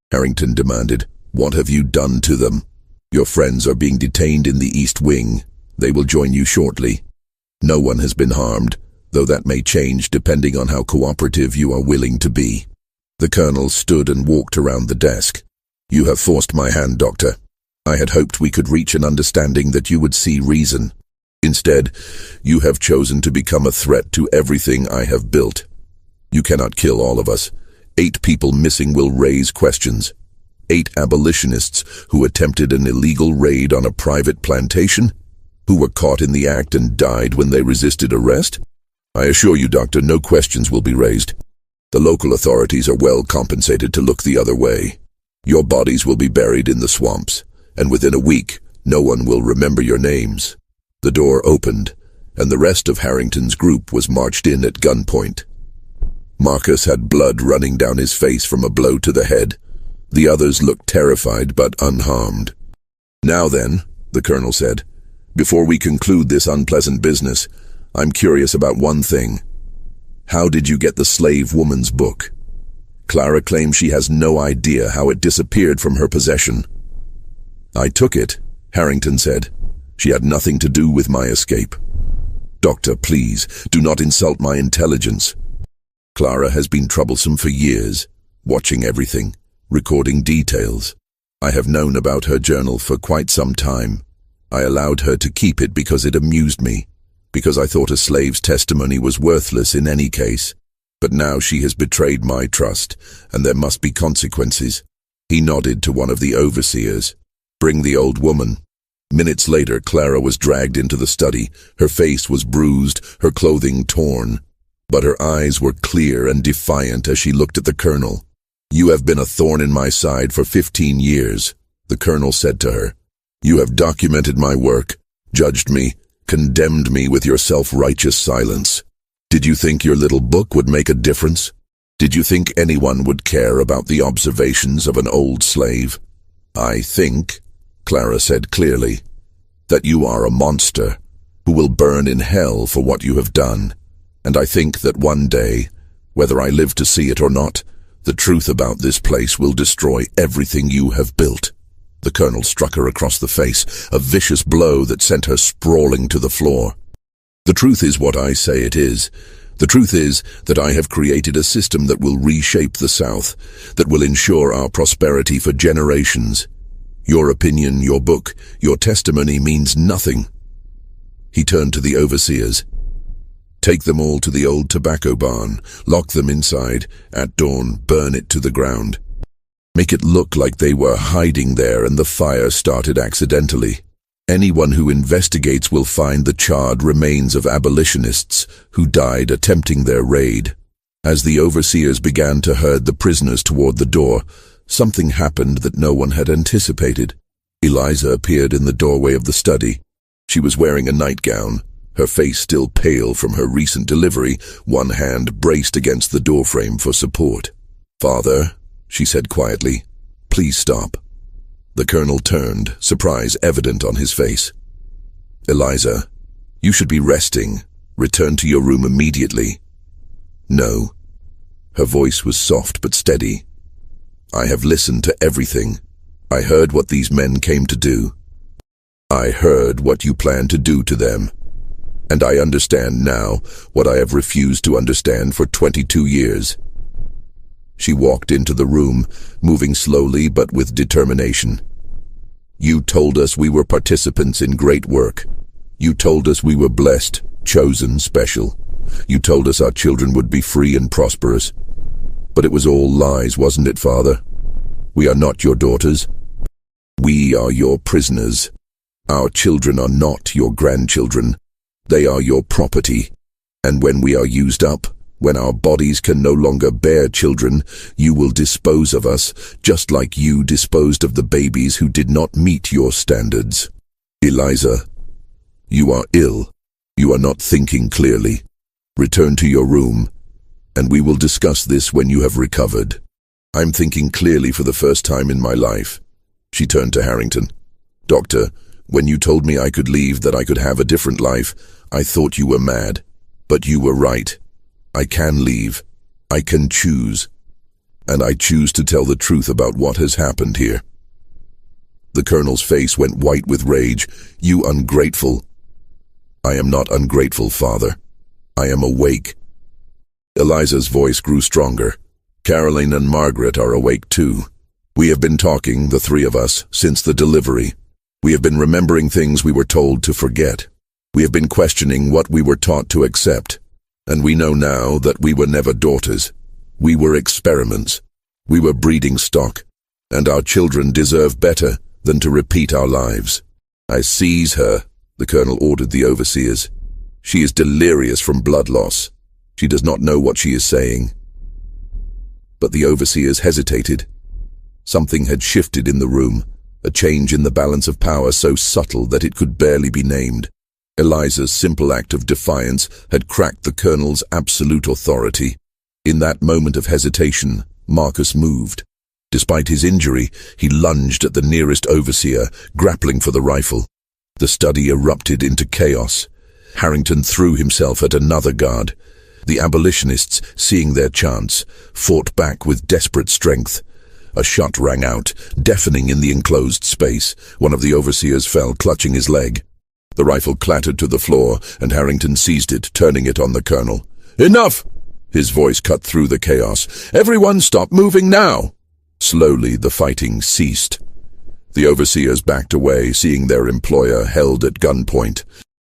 Harrington demanded. "What have you done to them? Your friends are being detained in the East Wing. They will join you shortly. No one has been harmed, though that may change depending on how cooperative you are willing to be." The colonel stood and walked around the desk. "You have forced my hand, Doctor. I had hoped we could reach an understanding that you would see reason. Instead, you have chosen to become a threat to everything I have built. You cannot kill all of us. 8 people missing will raise questions. 8 abolitionists who attempted an illegal raid on a private plantation, who were caught in the act and died when they resisted arrest? I assure you, Doctor, no questions will be raised. The local authorities are well compensated to look the other way. Your bodies will be buried in the swamps, and within a week, no one will remember your names." The door opened, and the rest of Harrington's group was marched in at gunpoint. Marcus had blood running down his face from a blow to the head. The others looked terrified but unharmed. "Now then," the colonel said, "before we conclude this unpleasant business, I'm curious about one thing. How did you get the slave woman's book? Clara claims she has no idea how it disappeared from her possession." "I took it," Harrington said. "She had nothing to do with my escape." "Doctor, please, do not insult my intelligence. Clara has been troublesome for years, watching everything, recording details. I have known about her journal for quite some time. I allowed her to keep it because it amused me, because I thought a slave's testimony was worthless in any case. But now she has betrayed my trust, and there must be consequences. He nodded to one of the overseers. Bring the old woman. Minutes later, Clara was dragged into the study. Her face was bruised, her clothing torn. But her eyes were clear and defiant as she looked at the colonel. You have been a thorn in my side for 15 years, the colonel said to her. You have documented my work, judged me, condemned me with your self-righteous silence. Did you think your little book would make a difference? Did you think anyone would care about the observations of an old slave? I think, Clara said clearly, that you are a monster who will burn in hell for what you have done. And I think that one day, whether I live to see it or not, the truth about this place will destroy everything you have built. The colonel struck her across the face, a vicious blow that sent her sprawling to the floor. The truth is what I say it is. The truth is that I have created a system that will reshape the South, that will ensure our prosperity for generations. Your opinion, your book, your testimony means nothing. He turned to the overseers. Take them all to the old tobacco barn, lock them inside, at dawn burn it to the ground. Make it look like they were hiding there and the fire started accidentally. Anyone who investigates will find the charred remains of abolitionists who died attempting their raid. As the overseers began to herd the prisoners toward the door, something happened that no one had anticipated. Eliza appeared in the doorway of the study. She was wearing a nightgown, her face still pale from her recent delivery, one hand braced against the doorframe for support. Father, she said quietly, please stop. The colonel turned, surprise evident on his face. Eliza, you should be resting. Return to your room immediately. No. Her voice was soft but steady. I have listened to everything. I heard what these men came to do. I heard what you plan to do to them. And I understand now what I have refused to understand for 22 years. She walked into the room, moving slowly but with determination. You told us we were participants in great work. You told us we were blessed, chosen, special. You told us our children would be free and prosperous. But it was all lies, wasn't it, Father? We are not your daughters. We are your prisoners. Our children are not your grandchildren. They are your property. And when we are used up, when our bodies can no longer bear children, you will dispose of us, just like you disposed of the babies who did not meet your standards. Eliza, you are ill. You are not thinking clearly. Return to your room, and we will discuss this when you have recovered. I'm thinking clearly for the first time in my life. She turned to Harrington. Doctor, when you told me I could leave, that I could have a different life, I thought you were mad. But you were right. I can leave. I can choose. And I choose to tell the truth about what has happened here. The colonel's face went white with rage. You ungrateful. I am not ungrateful, Father. I am awake. Eliza's voice grew stronger. Caroline and Margaret are awake too. We have been talking, the three of us, since the delivery. We have been remembering things we were told to forget. We have been questioning what we were taught to accept. And we know now that we were never daughters. We were experiments. We were breeding stock. And our children deserve better than to repeat our lives. I seize her, the colonel ordered the overseers. She is delirious from blood loss. She does not know what she is saying. But the overseers hesitated. Something had shifted in the room, a change in the balance of power so subtle that it could barely be named. Eliza's simple act of defiance had cracked the colonel's absolute authority. In that moment of hesitation, Marcus moved. Despite his injury, he lunged at the nearest overseer, grappling for the rifle. The study erupted into chaos. Harrington threw himself at another guard. The abolitionists, seeing their chance, fought back with desperate strength. A shot rang out, deafening in the enclosed space. One of the overseers fell, clutching his leg. The rifle clattered to the floor, and Harrington seized it, turning it on the colonel. Enough! His voice cut through the chaos. Everyone stop moving now! Slowly, the fighting ceased. The overseers backed away, seeing their employer held at gunpoint.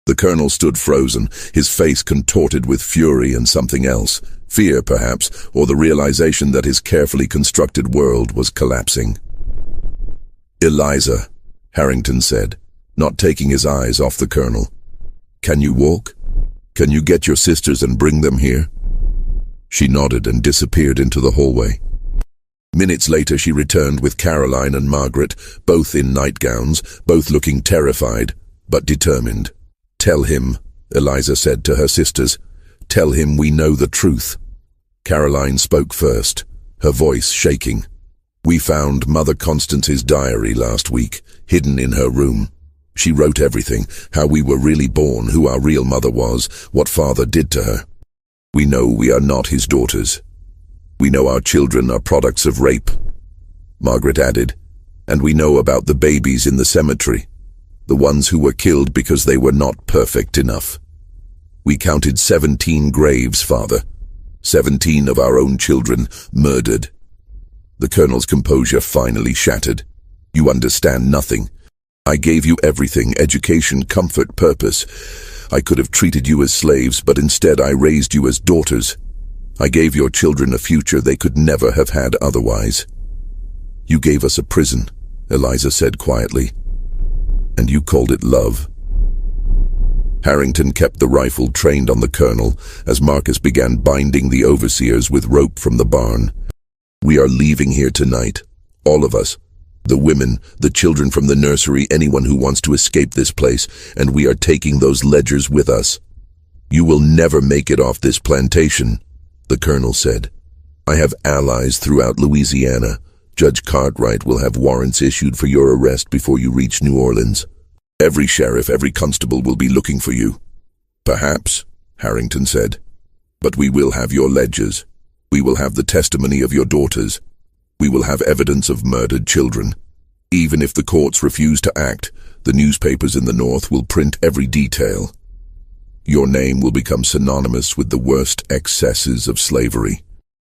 The colonel stood frozen, his face contorted with fury and something else, fear perhaps, or the realization that his carefully constructed world was collapsing. "Eliza," Harrington said, not taking his eyes off the colonel. "Can you walk? Can you get your sisters and bring them here?" She nodded and disappeared into the hallway. Minutes later she returned with Caroline and Margaret, both in nightgowns, both looking terrified, but determined. "Tell him," Eliza said to her sisters. "Tell him we know the truth." Caroline spoke first, her voice shaking. "We found Mother Constance's diary last week, hidden in her room. She wrote everything, how we were really born, who our real mother was, what Father did to her. We know we are not his daughters. We know our children are products of rape," Margaret added, "and we know about the babies in the cemetery, the ones who were killed because they were not perfect enough. We counted 17 graves, Father, 17 of our own children murdered." The colonel's composure finally shattered. "You understand nothing. I gave you everything, education, comfort, purpose. I could have treated you as slaves, but instead I raised you as daughters. I gave your children a future they could never have had otherwise. You gave us a prison," Eliza said quietly, "and you called it love." Harrington kept the rifle trained on the colonel as Marcus began binding the overseers with rope from the barn. "We are leaving here tonight, all of us. The women, the children from the nursery, anyone who wants to escape this place, and we are taking those ledgers with us. You will never make it off this plantation," the colonel said. "I have allies throughout Louisiana. Judge Cartwright will have warrants issued for your arrest before you reach New Orleans. Every sheriff, every constable will be looking for you." "Perhaps," Harrington said, "but we will have your ledgers. We will have the testimony of your daughters. We will have evidence of murdered children. Even if the courts refuse to act, the newspapers in the North will print every detail. Your name will become synonymous with the worst excesses of slavery.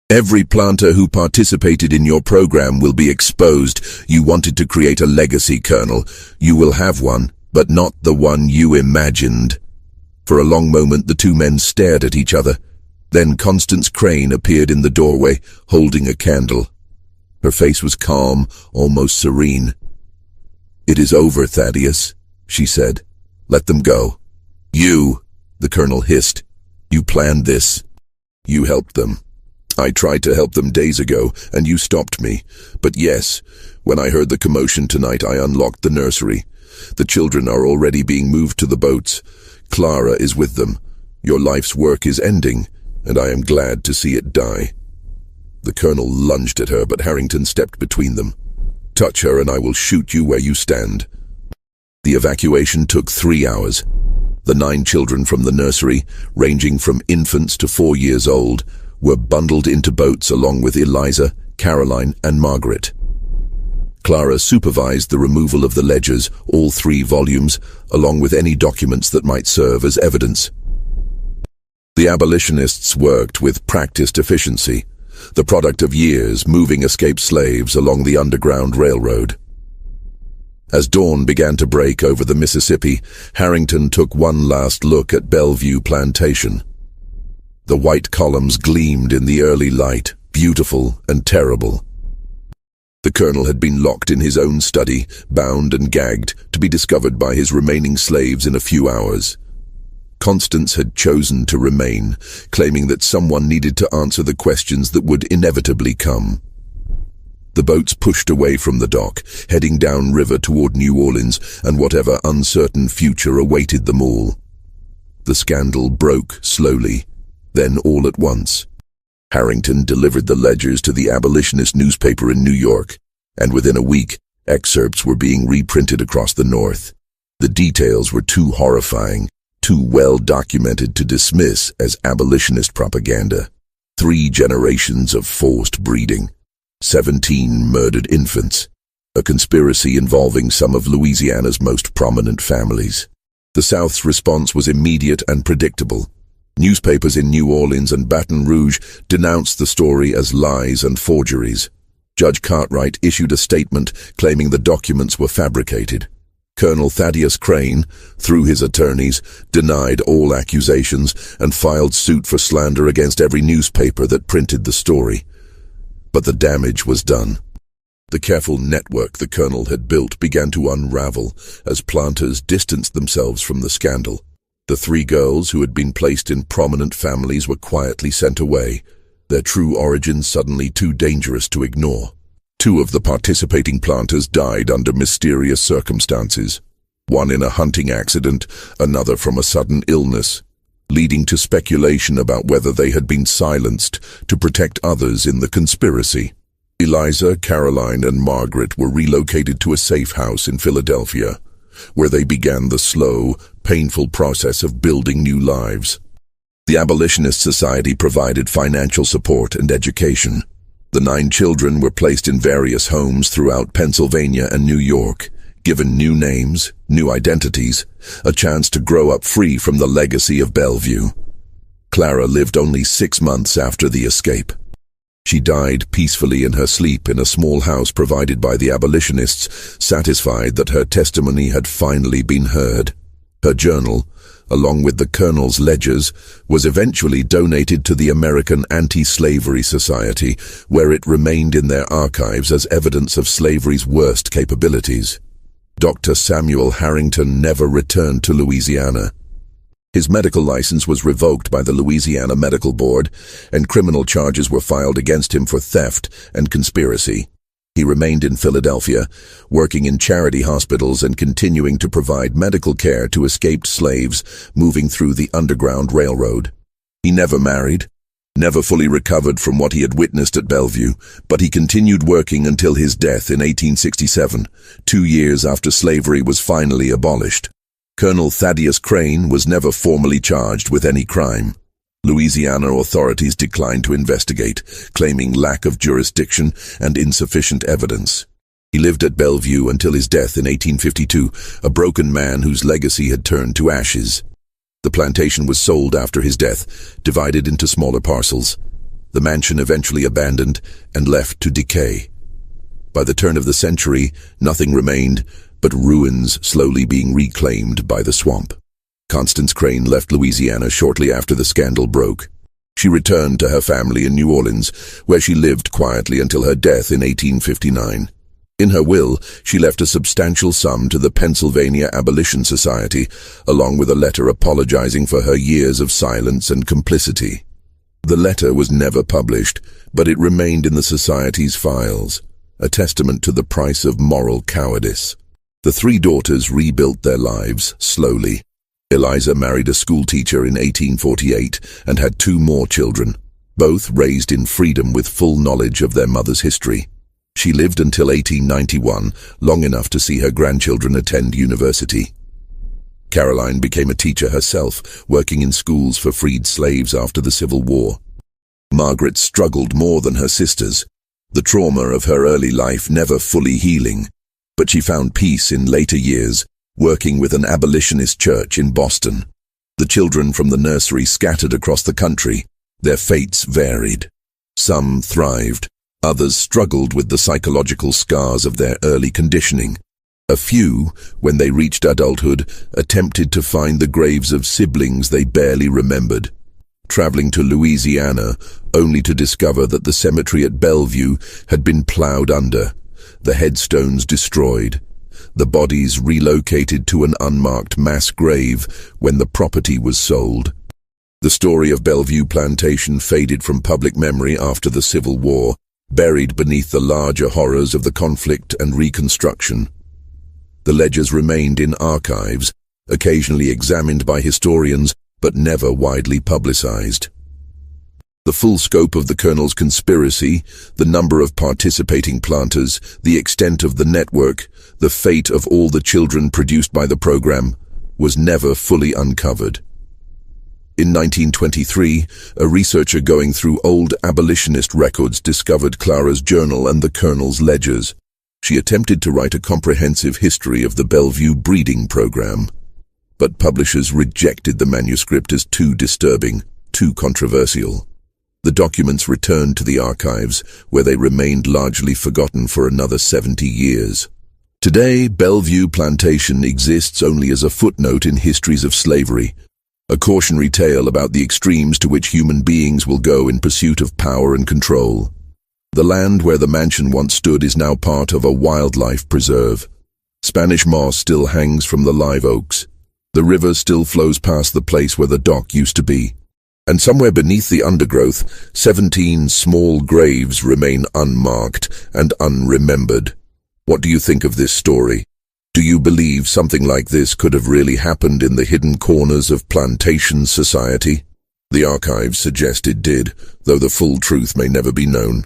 Every planter who participated in your program will be exposed. You wanted to create a legacy, Colonel. You will have one, but not the one you imagined." For a long moment the two men stared at each other. Then Constance Crane appeared in the doorway, holding a candle. Her face was calm, almost serene. "It is over, Thaddeus," she said. "Let them go." "You," the colonel hissed. "You planned this. You helped them. I tried to help them days ago, and you stopped me. But yes, when I heard the commotion tonight, I unlocked the nursery. The children are already being moved to the boats. Clara is with them. Your life's work is ending, and I am glad to see it die." The colonel lunged at her, but Harrington stepped between them. "Touch her and I will shoot you where you stand." The evacuation took 3 hours. The 9 children from the nursery, ranging from infants to 4 years old, were bundled into boats along with Eliza, Caroline, and Margaret. Clara supervised the removal of the ledgers, all 3 volumes, along with any documents that might serve as evidence. The abolitionists worked with practiced efficiency, the product of years moving escaped slaves along the Underground Railroad. As dawn began to break over the Mississippi, Harrington took one last look at Bellevue Plantation. The white columns gleamed in the early light, beautiful and terrible. The colonel had been locked in his own study, bound and gagged, to be discovered by his remaining slaves in a few hours. Constance had chosen to remain, claiming that someone needed to answer the questions that would inevitably come. The boats pushed away from the dock, heading downriver toward New Orleans and whatever uncertain future awaited them all. The scandal broke slowly, then all at once. Harrington delivered the ledgers to the abolitionist newspaper in New York, and within a week, excerpts were being reprinted across the North. The details were too horrifying, too well documented to dismiss as abolitionist propaganda. 3 generations of forced breeding, 17 murdered infants, a conspiracy involving some of Louisiana's most prominent families. The South's response was immediate and predictable. Newspapers in New Orleans and Baton Rouge denounced the story as lies and forgeries. Judge Cartwright issued a statement claiming the documents were fabricated. Colonel Thaddeus Crane, through his attorneys, denied all accusations and filed suit for slander against every newspaper that printed the story. But the damage was done. The careful network the colonel had built began to unravel as planters distanced themselves from the scandal. The three girls who had been placed in prominent families were quietly sent away, their true origins suddenly too dangerous to ignore. Two of the participating planters died under mysterious circumstances, one in a hunting accident, another from a sudden illness, leading to speculation about whether they had been silenced to protect others in the conspiracy. Eliza, Caroline, and Margaret were relocated to a safe house in Philadelphia, where they began the slow, painful process of building new lives. The Abolitionist Society provided financial support and education. The 9 children were placed in various homes throughout Pennsylvania and New York, given new names, new identities, a chance to grow up free from the legacy of Bellevue. Clara lived only 6 months after the escape. She died peacefully in her sleep in a small house provided by the abolitionists, satisfied that her testimony had finally been heard. Her journal, along with the colonel's ledgers, was eventually donated to the American Anti-Slavery Society, where it remained in their archives as evidence of slavery's worst capabilities. Dr. Samuel Harrington never returned to Louisiana. His medical license was revoked by the Louisiana Medical Board, and criminal charges were filed against him for theft and conspiracy. He remained in Philadelphia, working in charity hospitals and continuing to provide medical care to escaped slaves moving through the Underground Railroad. He never married, never fully recovered from what he had witnessed at Bellevue, but he continued working until his death in 1867, 2 years after slavery was finally abolished. Colonel Thaddeus Crane was never formally charged with any crime. Louisiana authorities declined to investigate, claiming lack of jurisdiction and insufficient evidence. He lived at Bellevue until his death in 1852, a broken man whose legacy had turned to ashes. The plantation was sold after his death, divided into smaller parcels. The mansion eventually abandoned and left to decay. By the turn of the century, nothing remained but ruins slowly being reclaimed by the swamp. Constance Crane left Louisiana shortly after the scandal broke. She returned to her family in New Orleans, where she lived quietly until her death in 1859. In her will, she left a substantial sum to the Pennsylvania Abolition Society, along with a letter apologizing for her years of silence and complicity. The letter was never published, but it remained in the Society's files, a testament to the price of moral cowardice. The 3 daughters rebuilt their lives slowly. Eliza married a schoolteacher in 1848 and had 2 more children, both raised in freedom with full knowledge of their mother's history. She lived until 1891, long enough to see her grandchildren attend university. Caroline became a teacher herself, working in schools for freed slaves after the Civil War. Margaret struggled more than her sisters, the trauma of her early life never fully healing, but she found peace in later years, working with an abolitionist church in Boston. The children from the nursery scattered across the country. Their fates varied. Some thrived. Others struggled with the psychological scars of their early conditioning. A few, when they reached adulthood, attempted to find the graves of siblings they barely remembered, traveling to Louisiana only to discover that the cemetery at Bellevue had been plowed under, the headstones destroyed, the bodies relocated to an unmarked mass grave when the property was sold. The story of Bellevue Plantation faded from public memory after the Civil War, buried beneath the larger horrors of the conflict and Reconstruction. The ledgers remained in archives, occasionally examined by historians, but never widely publicized. The full scope of the colonel's conspiracy, the number of participating planters, the extent of the network, the fate of all the children produced by the program, was never fully uncovered. In 1923, a researcher going through old abolitionist records discovered Clara's journal and the colonel's ledgers. She attempted to write a comprehensive history of the Bellevue breeding program, but publishers rejected the manuscript as too disturbing, too controversial. The documents returned to the archives, where they remained largely forgotten for another 70 years. Today, Bellevue Plantation exists only as a footnote in histories of slavery, a cautionary tale about the extremes to which human beings will go in pursuit of power and control. The land where the mansion once stood is now part of a wildlife preserve. Spanish moss still hangs from the live oaks. The river still flows past the place where the dock used to be. And somewhere beneath the undergrowth, 17 small graves remain unmarked and unremembered. What do you think of this story? Do you believe something like this could have really happened in the hidden corners of plantation society? The archives suggest it did, though the full truth may never be known.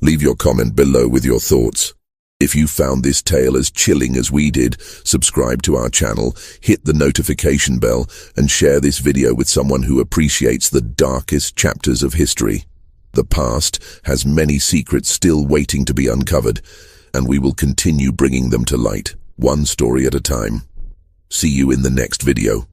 Leave your comment below with your thoughts. If you found this tale as chilling as we did, subscribe to our channel, hit the notification bell, and share this video with someone who appreciates the darkest chapters of history. The past has many secrets still waiting to be uncovered, and we will continue bringing them to light, one story at a time. See you in the next video.